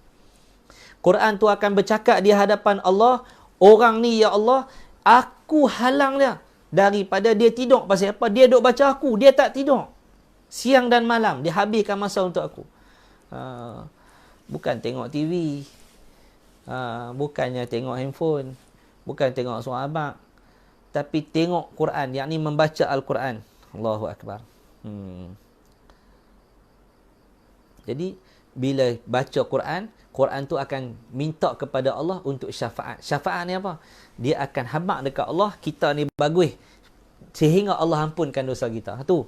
Quran tu akan bercakap di hadapan Allah. Orang ni ya Allah, aku halang dia daripada dia tidur pasal apa? Dia duk baca aku. Dia tak tidur. Siang dan malam dia habiskan masa untuk aku. Bukan tengok TV. Bukannya tengok handphone. Bukan tengok suara abang. Tapi tengok Quran, yakni membaca Al-Quran. Allahu Akbar. Jadi bila baca Quran, Quran tu akan minta kepada Allah untuk syafaat. Syafaat ni apa? Dia akan habaq dekat Allah, kita ni bagus sehingga Allah ampunkan dosa kita. Tu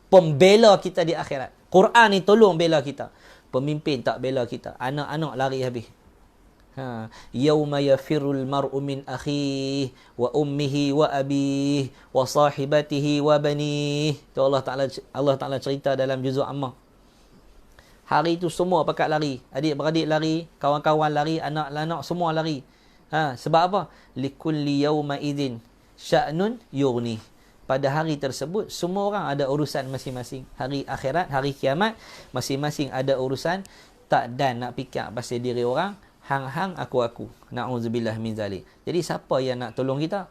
pembela kita di akhirat. Quran ni tolong bela kita. Pemimpin tak bela kita. Anak-anak lari habis. Yauma yafirul mar'u min akhihi wa ummihi wa abihi wa sahibatihi wa banihi. Tu Allah Taala cerita dalam juzuk Ammah. Hari itu semua pakat lari. Adik-beradik lari, kawan-kawan lari, anak-anak semua lari. Sebab apa? Likulli yauma idzin sya'nun yughni. Pada hari tersebut semua orang ada urusan masing-masing. Hari akhirat, hari kiamat, masing-masing ada urusan. Tak dan nak fikir pasal diri orang. Hang-hang aku-aku. Na'udzubillah min zalik. Jadi siapa yang nak tolong kita?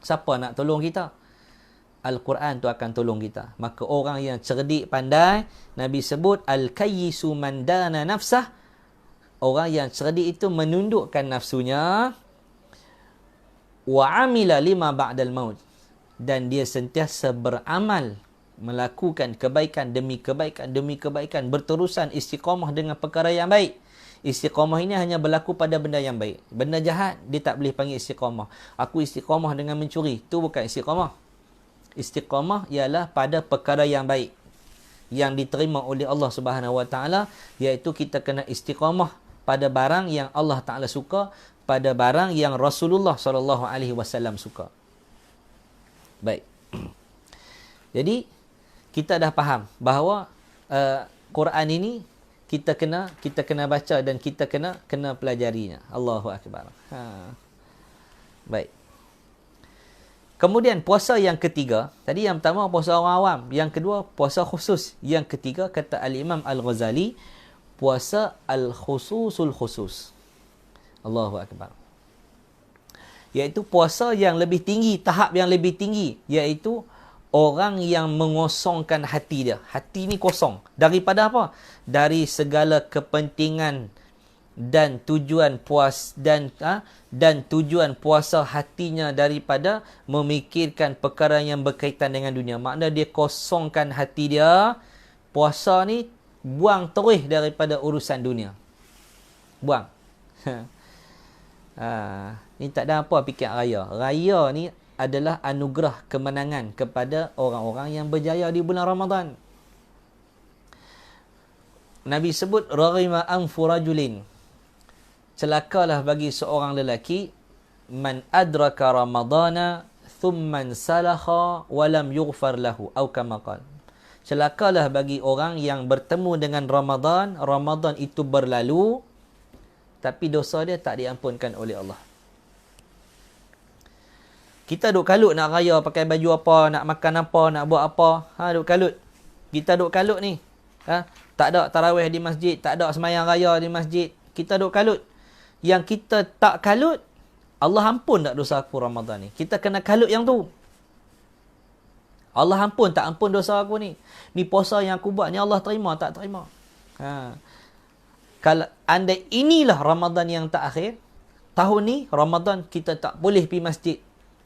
Siapa nak tolong kita? Al-Quran tu akan tolong kita. Maka orang yang cerdik pandai, Nabi sebut al-kayyisu man dana nafsah. Orang yang cerdik itu menundukkan nafsunya. Wa amila lima ba'dal maut. Dan dia sentiasa beramal, melakukan kebaikan demi kebaikan demi kebaikan, berterusan istiqamah dengan perkara yang baik. Istiqamah ini hanya berlaku pada benda yang baik. Benda jahat, dia tak boleh panggil istiqamah. Aku istiqamah dengan mencuri. Itu bukan istiqamah. Istiqamah ialah pada perkara yang baik, yang diterima oleh Allah Subhanahu Wa Taala, iaitu kita kena istiqamah pada barang yang Allah Taala suka, pada barang yang Rasulullah sallallahu alaihi wasallam suka. Baik. Jadi, kita dah faham bahawa Quran ini kita kena baca dan kita kena pelajarinya. Allahu Akbar. Baik. Kemudian puasa yang ketiga, tadi yang pertama puasa orang awam, yang kedua puasa khusus, yang ketiga kata Al-Imam Al-Ghazali, puasa al-khususul khusus. Allahu Akbar. Iaitu puasa yang lebih tinggi, tahap yang lebih tinggi, iaitu orang yang mengosongkan hati dia. Hati ni kosong. Daripada apa? Dari segala kepentingan dan tujuan tujuan puasa hatinya daripada memikirkan perkara yang berkaitan dengan dunia. Maknanya dia kosongkan hati dia. Puasa ni buang terus daripada urusan dunia. Buang. Ni tak ada apa fikir raya. Raya ni adalah anugerah kemenangan kepada orang-orang yang berjaya di bulan Ramadan. Nabi sebut raghima anfu rajulin. Celakalah bagi seorang lelaki man adraka ramadana thumma salakha wa lam yughfar lahu atau kama qala. Celakalah bagi orang yang bertemu dengan Ramadan, Ramadan itu berlalu tapi dosa dia tak diampunkan oleh Allah. Kita duk kalut nak raya pakai baju apa, nak makan apa, nak buat apa. Duk kalut. Kita duk kalut ni. Tak ada tarawih di masjid, tak ada sembahyang raya di masjid. Kita duk kalut. Yang kita tak kalut, Allah ampun tak dosa aku Ramadan ni. Kita kena kalut yang tu. Allah ampun tak ampun dosa aku ni. Ni puasa yang aku buat ni Allah terima tak terima. Kalau andai inilah Ramadan yang tak akhir, tahun ni Ramadan kita tak boleh pergi masjid.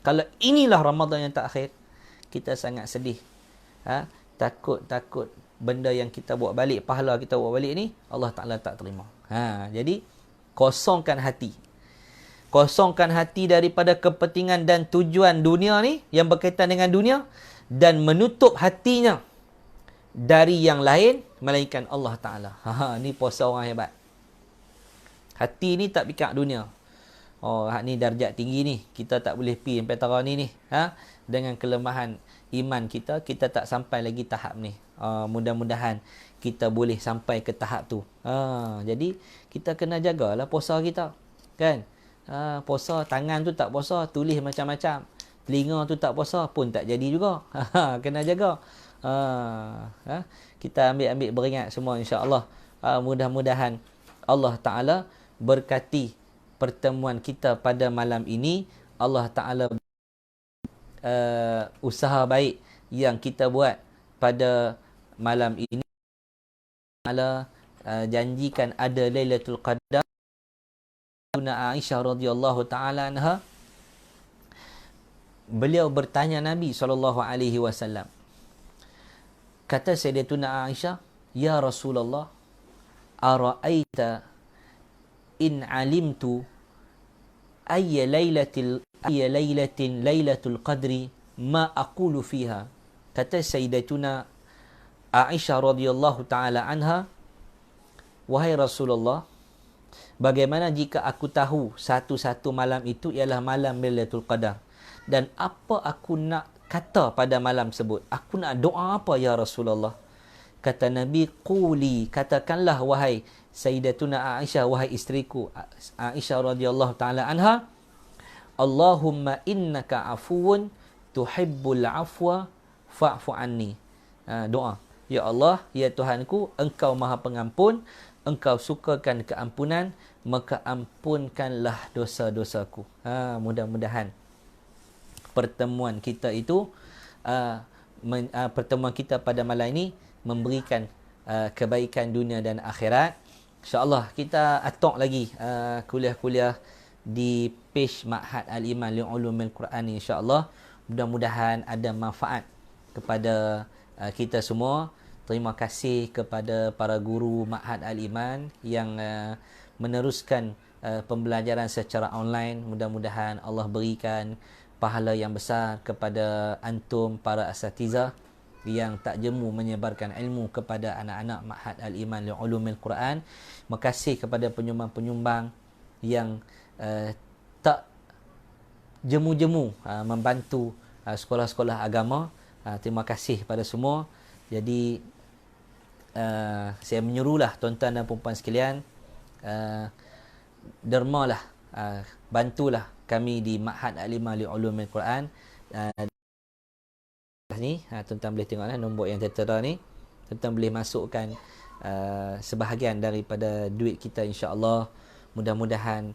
Kalau inilah Ramadan yang tak akhir, kita sangat sedih. Takut benda yang kita buat balik, pahala kita buat balik ni, Allah Ta'ala tak terima. Jadi, kosongkan hati. Kosongkan hati daripada kepentingan dan tujuan dunia ni, yang berkaitan dengan dunia, dan menutup hatinya dari yang lain, melainkan Allah Ta'ala. Ni puasa orang hebat. Hati ni tak pikir dunia. Ni darjat tinggi ni. Kita tak boleh pergi sampai tahun ni. Dengan kelemahan iman kita, kita tak sampai lagi tahap ni. Mudah-mudahan kita boleh sampai ke tahap tu. Jadi, kita kena jagalah puasa kita. Kan? Puasa, tangan tu tak puasa, tulis macam-macam. Telinga tu tak puasa, pun tak jadi juga. Kena jaga. Kita ambil beringat semua insya-Allah. Mudah-mudahan Allah Ta'ala berkati pertemuan kita pada malam ini. Allah Ta'ala usaha baik yang kita buat pada malam ini. Allah janjikan ada Lailatul Qadar. Aisyah radhiyallahu ta'ala anha, beliau bertanya Nabi SAW. Kata Sayyidatuna Aisyah, Ya Rasulullah, ara'aita in alimtu ayya laylatin laylatul qadri ma aqulu fiha. Kata Sayyidatuna Aisyah radhiyallahu taala anha, wahai Rasulullah, bagaimana jika aku tahu satu-satu malam itu ialah malam Lailatul Qadar, dan apa aku nak kata pada malam tersebut? Aku nak doa apa ya Rasulullah? Kata Nabi, quli, katakanlah wahai Sayyidatuna Aisyah, wahai isteriku Aisyah radhiyallahu taala anha, Allahumma innaka afuwun tuhibbul afwa fa'fu anni. Doa, ya Allah, ya Tuhanku, engkau maha pengampun, engkau sukakan keampunan, maka ampunkanlah dosa-dosaku. Mudah-mudahan pertemuan kita itu, pertemuan kita pada malam ini memberikan kebaikan dunia dan akhirat. InsyaAllah kita atok lagi kuliah-kuliah di page Ma'had Al-Iman Li'ulumil Quran ni, insyaAllah. Mudah-mudahan ada manfaat kepada kita semua. Terima kasih kepada para guru Ma'had Al-Iman yang meneruskan pembelajaran secara online. Mudah-mudahan Allah berikan pahala yang besar kepada antum para asatizah yang tak jemu menyebarkan ilmu kepada anak-anak Ma'had Al-Iman Li'ulumil Quran. Terima kasih kepada penyumbang-penyumbang yang tak jemu-jemu membantu sekolah-sekolah agama. Terima kasih pada semua. Jadi saya menyuruhlah tuan-tuan dan puan-puan sekalian, dermalah, bantulah kami di Ma'had Al-Iman Li'ulumil Quran. Ni tuan-tuan boleh tengoklah nombor yang tertera ni. Tuan-tuan boleh masukkan sebahagian daripada duit kita, insya-Allah. Mudah-mudahan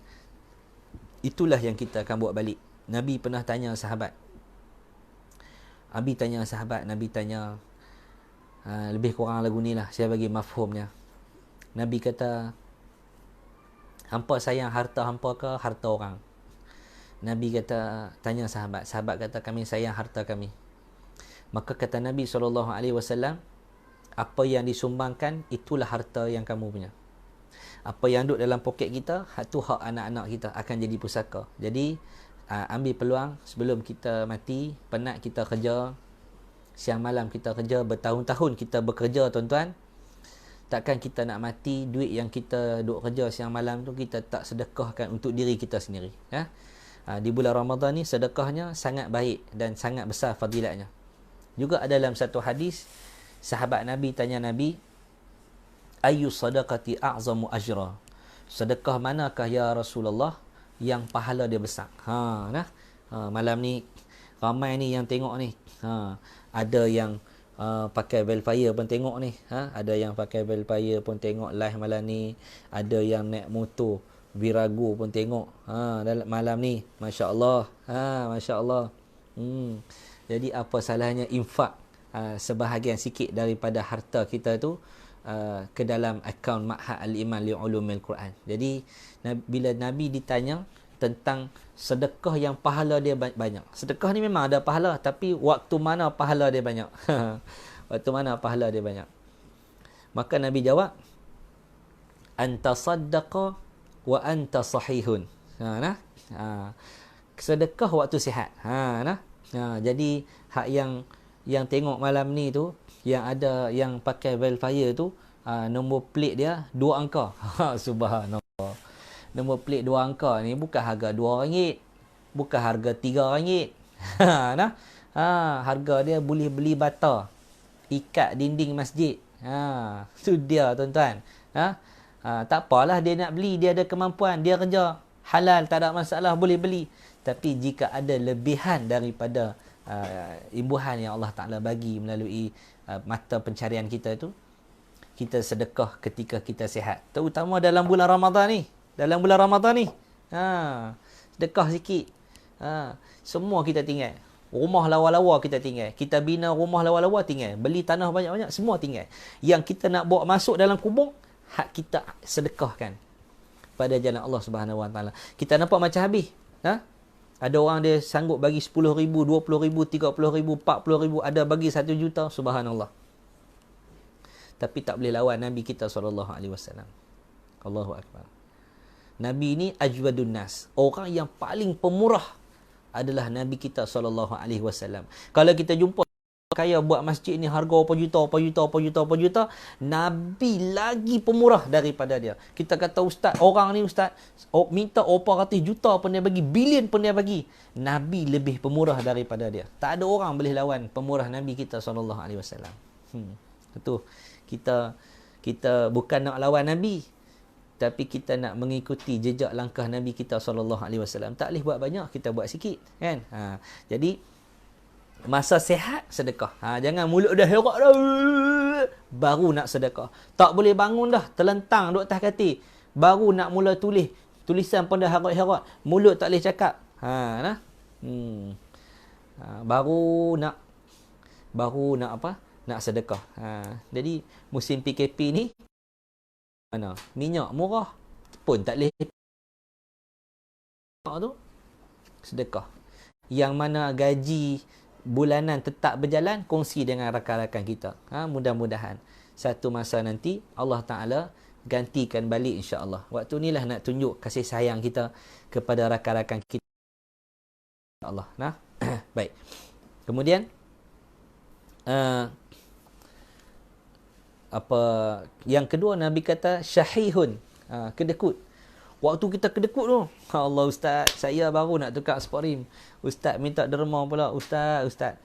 itulah yang kita akan buat balik. Nabi pernah tanya sahabat. Nabi tanya lebih kurang lagu ni lah, saya bagi mafhumnya. Nabi kata, hampa sayang harta hampa ke harta orang? Nabi kata, tanya sahabat. Sahabat kata, kami sayang harta kami. Maka kata Nabi SAW, apa yang disumbangkan itulah harta yang kamu punya. Apa yang duduk dalam poket kita, itu hak anak-anak kita, akan jadi pusaka. Jadi ambil peluang sebelum kita mati. Penat kita kerja, siang malam kita kerja, bertahun-tahun kita bekerja, tuan-tuan. Takkan kita nak mati, duit yang kita duk kerja siang malam tu kita tak sedekahkan untuk diri kita sendiri. Di bulan Ramadan ni sedekahnya sangat baik dan sangat besar fadilatnya. Juga dalam satu hadis, sahabat Nabi tanya Nabi, ayyu sadaqati a'zamu ajra? Sedekah manakah ya Rasulullah yang pahala dia besar? Malam ni ramai ni yang tengok ni. Ada yang pakai Velfire pun tengok ni. Ada yang pakai Velfire pun tengok live malam ni. Ada yang naik motor Virago pun tengok dalam malam ni. Masya Allah. Masya Allah. Jadi apa salahnya infak sebahagian sikit daripada harta kita tu ke dalam akaun Ma'had Al-Iman Li'ulumil Quran. Jadi bila Nabi ditanya tentang sedekah yang pahala dia banyak. Sedekah ni memang ada pahala, tapi waktu mana pahala dia banyak? Waktu mana pahala dia banyak? Maka Nabi jawab, anta saddaqa wa anta sahihun. Sedekah waktu sihat. Jadi hak yang tengok malam ni tu, yang ada yang pakai Velfire tu, nombor plate dia 2 angka. Subhanallah. Nombor plate 2 angka ni bukan harga RM2, bukan harga RM3. Harga dia boleh beli bata ikat dinding masjid. Tu dia tuan-tuan. Tak apalah dia nak beli, dia ada kemampuan, dia kerja halal, tak ada masalah, boleh beli. Tapi jika ada lebihan daripada imbuhan yang Allah Ta'ala bagi melalui mata pencarian kita tu, kita sedekah ketika kita sihat. Terutama dalam bulan Ramadan ni. Sedekah sikit. Semua kita tinggal. Rumah lawa-lawa kita tinggal. Kita bina rumah lawa-lawa tinggal. Beli tanah banyak-banyak, semua tinggal. Yang kita nak bawa masuk dalam kubur, hak kita sedekahkan pada jalan Allah Subhanahu Wa Taala. Kita nampak macam habis. Ada orang dia sanggup bagi 10,000, 20,000, 30,000, 40,000, ada bagi 1 juta, subhanallah. Tapi tak boleh lawan Nabi kita SAW. Allahu Akbar. Nabi ni ajwadun nas. Orang yang paling pemurah adalah Nabi kita SAW. Kalau kita jumpa kaya buat masjid ni harga apa juta, Nabi lagi pemurah daripada dia. Kita kata ustaz, orang ni ustaz minta 400 juta pun dia bagi, bilion pun dia bagi. Nabi lebih pemurah daripada dia. Tak ada orang boleh lawan pemurah Nabi kita SAW. Itu kita bukan nak lawan Nabi, tapi kita nak mengikuti jejak langkah Nabi kita SAW. Tak boleh buat banyak, kita buat sikit, kan? Jadi masa sihat sedekah. Jangan mulut dah herak dah baru nak sedekah. Tak boleh bangun dah, terlentang duduk atas katil, baru nak mula tulis. Tulisan pun dah herat-herat, mulut tak boleh cakap. Baru nak apa? Nak sedekah. Jadi musim PKP ni mana minyak murah pun tak boleh tu sedekah. Yang mana gaji bulanan tetap berjalan, kongsi dengan rakan-rakan kita. Mudah-mudahan satu masa nanti Allah Ta'ala gantikan balik, insya-Allah. Waktu inilah nak tunjuk kasih sayang kita kepada rakan-rakan kita, insya-Allah. Baik. Kemudian yang kedua, Nabi kata syahihun, kedekut. Waktu kita kedekut tu, Allah ustaz, saya baru nak tukar sport rim. Ustaz minta derma pula, ustaz.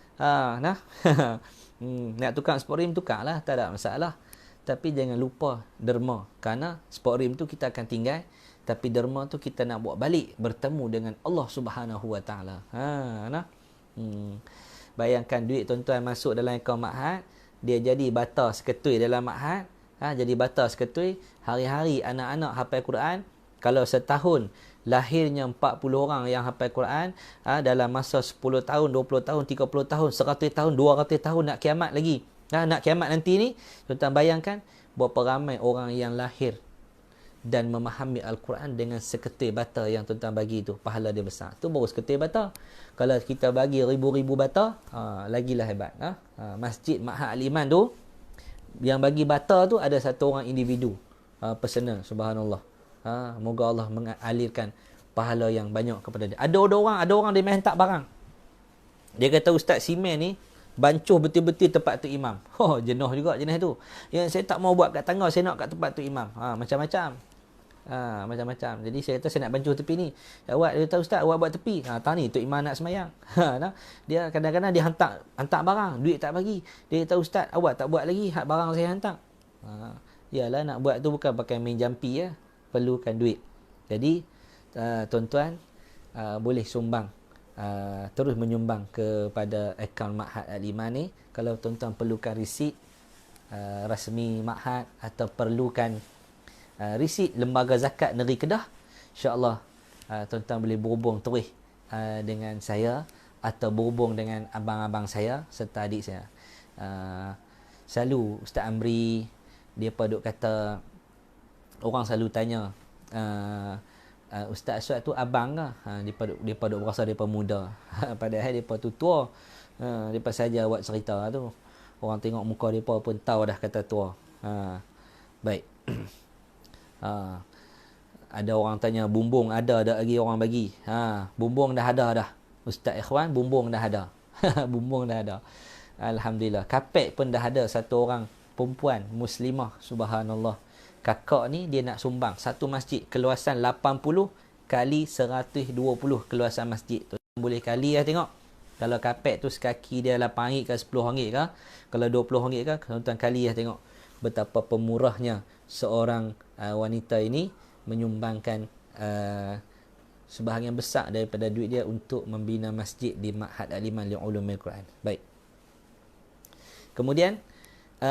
Nak tukar sport rim, tukarlah, tak ada masalah. Tapi jangan lupa derma, kerana sport rim tu kita akan tinggal, tapi derma tu kita nak bawa balik bertemu dengan Allah Subhanahu Wa Taala. Bayangkan duit tuan-tuan masuk dalam akaun Ma'had, dia jadi bata seketui dalam Ma'had. Jadi bata seketui, hari-hari anak-anak hafal Quran. Kalau setahun lahirnya 40 orang yang hafal Quran, dalam masa 10 tahun, 20 tahun, 30 tahun, 100 tahun, 200 tahun nak kiamat lagi. Nak kiamat nanti ni, tuan-tuan bayangkan berapa ramai orang yang lahir dan memahami Al-Quran dengan seketui bata yang tuan-tuan bagi tu, pahala dia besar. Tu baru seketui bata. Kalau kita bagi ribu-ribu bata, lagilah hebat. Masjid Ma'had Al-Iman tu, yang bagi bata tu ada satu orang individu, personal, subhanallah. Moga Allah mengalirkan pahala yang banyak kepada dia. Ada orang dia main hantar barang. Dia kata ustaz, simen ni bancuh betul-betul tempat tu imam. Jenuh juga jenis tu. Yang saya tak mau buat kat tangga, saya nak kat tempat tu imam. Macam-macam. Macam-macam. Jadi saya kata saya nak bancuh tepi ni. Dia kata ustaz, awak buat tepi. Tak ni, tu imam nak semayang. Dia kadang-kadang dia hantar barang, duit tak bagi. Dia kata ustaz, awak tak buat lagi, hak barang saya hantar. Yalah, nak buat tu bukan pakai main jampi ya. Perlukan duit. Jadi tuan-tuan boleh sumbang terus menyumbang kepada akaun Ma'had Al-Iman ni. Kalau tuan-tuan perlukan resit rasmi Ma'had atau perlukan resit lembaga zakat negeri Kedah, insya-Allah tuan-tuan boleh berhubung terus dengan saya atau berhubung dengan abang-abang saya serta adik saya. Selalu Ustaz Amri depa duk kata, orang selalu tanya, Ustaz Aswad tu abang ke? Depa duk berasa depa muda. Padahal depa tu tua. Depa saja buat cerita tu. Orang tengok muka depa pun tahu dah kata tua. Baik. Ada orang tanya bumbung ada tak lagi orang bagi? Bumbung dah ada dah. Ustaz Ikhwan, bumbung dah ada. Bumbung dah ada. Alhamdulillah. Kapek pun dah ada satu orang perempuan muslimah, subhanallah. Kakak ni dia nak sumbang satu masjid keluasan 80 kali 120 keluasan masjid tu. Boleh kali lah tengok. Kalau kapek tu sekaki dia RM8 ke RM10 ke, kalau RM20 ke, tuan-tuan kali lah tengok betapa pemurahnya seorang wanita ini menyumbangkan sebahagian besar daripada duit dia untuk membina masjid di Ma'had Al-Iman Li'ulumil Quran. Baik. Kemudian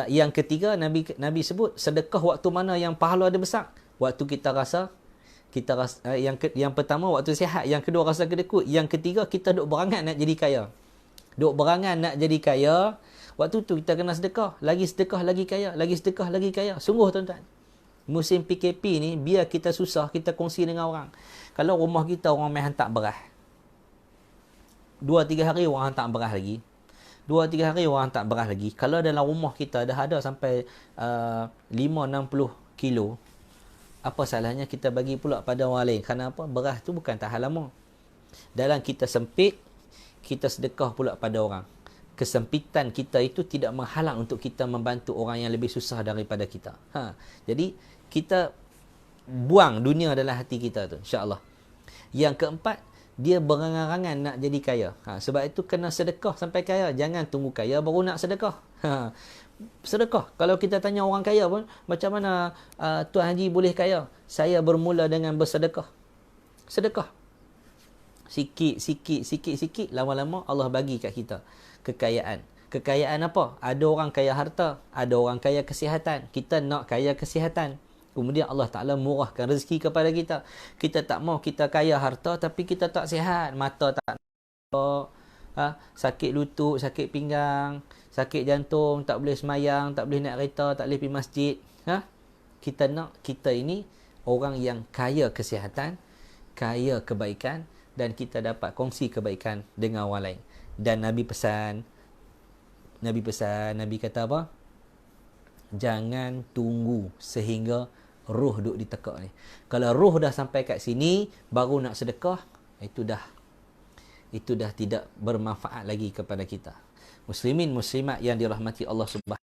yang ketiga, Nabi sebut sedekah waktu mana yang pahala dia besar. Waktu kita rasa yang pertama waktu sihat, yang kedua rasa kedekut, yang ketiga kita duk berangan nak jadi kaya. Duk berangan nak jadi kaya, waktu tu kita kena sedekah, lagi sedekah lagi kaya, lagi sedekah lagi kaya. Sungguh tuan-tuan. Musim PKP ni biar kita susah, kita kongsi dengan orang. Kalau rumah kita orang main hantar beras, 2-3 hari orang hantar beras lagi. 2-3 hari orang tak beras lagi. Kalau dalam rumah kita dah ada sampai 5-60 kilo, apa salahnya kita bagi pula pada orang lain? Kerana apa? Beras tu bukan tahan lama. Dalam kita sempit, kita sedekah pula pada orang. Kesempitan kita itu tidak menghalang untuk kita membantu orang yang lebih susah daripada kita. Jadi kita buang dunia dalam hati kita tu, insya-Allah. Yang keempat, dia berangan-angan nak jadi kaya. Sebab itu kena sedekah sampai kaya. Jangan tunggu kaya baru nak sedekah. Sedekah. Kalau kita tanya orang kaya pun, macam mana Tuan Haji boleh kaya? Saya bermula dengan bersedekah. Sedekah. Sikit. Lama-lama Allah bagi kat kita kekayaan. Kekayaan apa? Ada orang kaya harta. Ada orang kaya kesihatan. Kita nak kaya kesihatan. Kemudian Allah Ta'ala murahkan rezeki kepada kita. Kita tak mau kita kaya harta tapi kita tak sihat. Mata tak nampak, sakit lutut, sakit pinggang, sakit jantung, tak boleh semayang, tak boleh naik kereta, tak boleh pergi masjid. Kita nak kita ini orang yang kaya kesihatan, kaya kebaikan, dan kita dapat kongsi kebaikan dengan orang lain. Dan Nabi kata apa? Jangan tunggu sehingga roh duk ditekak ni. Kalau roh dah sampai kat sini baru nak sedekah, itu dah tidak bermanfaat lagi kepada kita. Muslimin muslimat yang dirahmati Allah Subhanahu.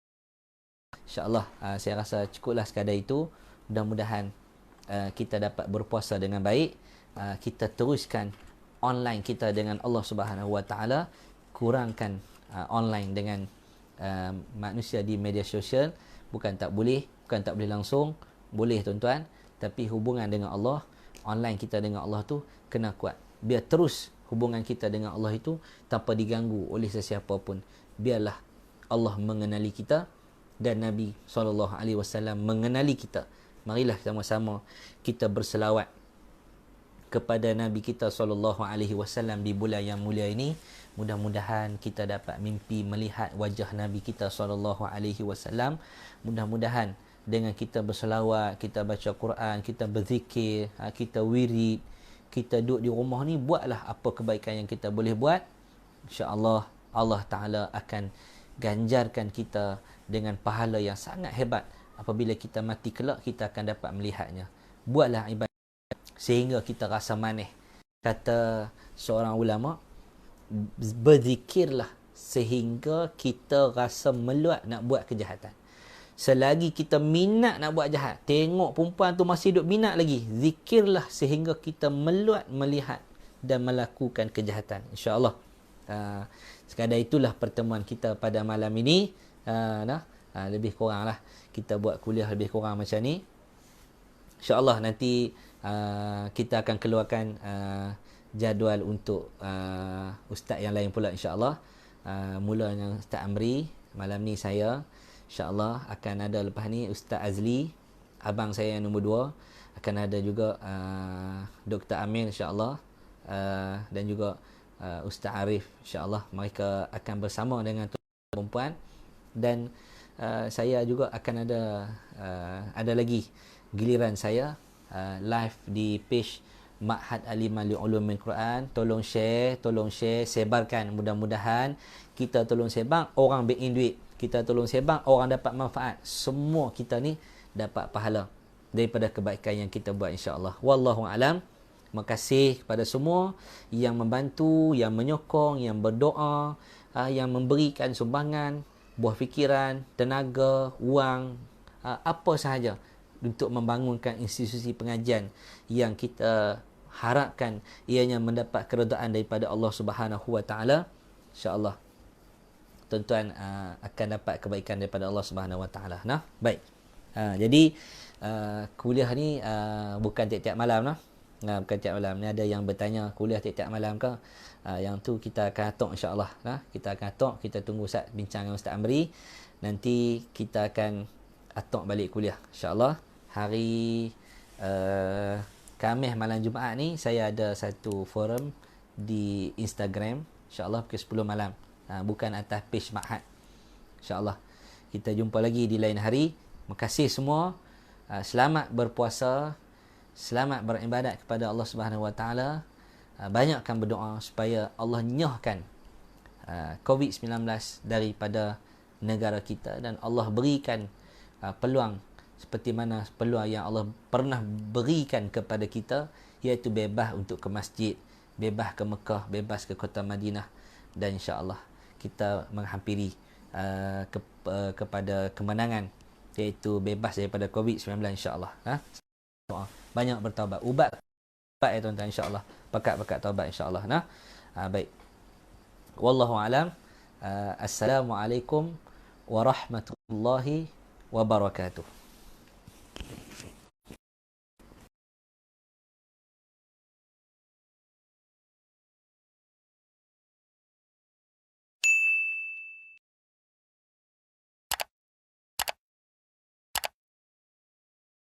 Insya-Allah saya rasa cukuplah sekadar itu. Mudah-mudahan kita dapat berpuasa dengan baik. Kita teruskan online kita dengan Allah Subhanahu Wa Taala. Kurangkan online dengan manusia di media sosial. Bukan tak boleh langsung, boleh tuan-tuan, tapi hubungan dengan Allah, online kita dengan Allah tu kena kuat. Biar terus hubungan kita dengan Allah itu tanpa diganggu oleh sesiapa pun. Biarlah Allah mengenali kita dan Nabi SAW mengenali kita. Marilah sama-sama kita berselawat kepada Nabi kita SAW di bulan yang mulia ini. Mudah-mudahan kita dapat mimpi melihat wajah Nabi kita SAW. Mudah-mudahan dengan kita berselawat, kita baca Quran, kita berzikir, kita wirid, kita duduk di rumah ni, buatlah apa kebaikan yang kita boleh buat. InsyaAllah Allah Ta'ala akan ganjarkan kita dengan pahala yang sangat hebat. Apabila kita mati kelak, kita akan dapat melihatnya. Buatlah ibadat sehingga kita rasa manis. Kata seorang ulama, berzikirlah sehingga kita rasa meluat nak buat kejahatan. Selagi kita minat nak buat jahat, tengok perempuan tu masih duk minat lagi, zikirlah sehingga kita meluat melihat dan melakukan kejahatan. InsyaAllah. Sekadar itulah pertemuan kita pada malam ini. Lebih kurang lah kita buat kuliah lebih kurang macam ni. InsyaAllah nanti kita akan keluarkan jadual untuk ustaz yang lain pula insya-Allah. Mulanya Ustaz Amri, malam ni saya insya-Allah akan ada, lepas ni Ustaz Azli, abang saya yang nombor 2, akan ada juga Dr. Amir insya-Allah, dan juga Ustaz Arif insya-Allah. Mereka akan bersama dengan perempuan, dan saya juga akan ada lagi giliran saya live di page Ma'had Alimah Li'ulumil Quran. Tolong share, sebarkan. Mudah-mudahan kita tolong sebar, orang bain duit. Kita tolong sebar, orang dapat manfaat. Semua kita ni dapat pahala daripada kebaikan yang kita buat insya-Allah. Wallahu alam. Terima kasih kepada semua yang membantu, yang menyokong, yang berdoa, yang memberikan sumbangan, buah fikiran, tenaga, wang, apa sahaja untuk membangunkan institusi pengajian yang kita harapkan ianya mendapat keredaan daripada Allah Subhanahu Wa Taala. Insya-Allah tuan-tuan akan dapat kebaikan daripada Allah Subhanahu Wa Taala. Nah, baik. Jadi kuliah ni bukan tiap-tiap malam nah. Bukan tiap malam. Ni ada yang bertanya kuliah tiap-tiap malam ke? Yang tu kita akan atok insya-Allah. Nah, kita akan atok, kita tunggu Ustaz bincang dengan Ustaz Amri. Nanti kita akan atok balik kuliah insya-Allah. Hari Khamis malam Jumaat ni saya ada satu forum di Instagram insya-Allah pukul 10 malam. Bukan atas page Ma'had. Insya-Allah. Kita jumpa lagi di lain hari. Terima kasih semua. Selamat berpuasa. Selamat beribadat kepada Allah Subhanahu Wa Taala. Banyakkan berdoa supaya Allah nyahkan COVID-19 daripada negara kita, dan Allah berikan peluang seperti mana peluang yang Allah pernah berikan kepada kita, iaitu bebas untuk ke masjid, bebas ke Mekah, bebas ke kota Madinah, dan insya-Allah kita menghampiri kepada kemenangan, iaitu bebas daripada COVID-19 insya-Allah. Doa, banyak bertaubat, ubat ya tuan-tuan insya-Allah, pakat taubat insya-Allah. Baik. Wallahu alam. Assalamualaikum warahmatullahi wabarakatuh.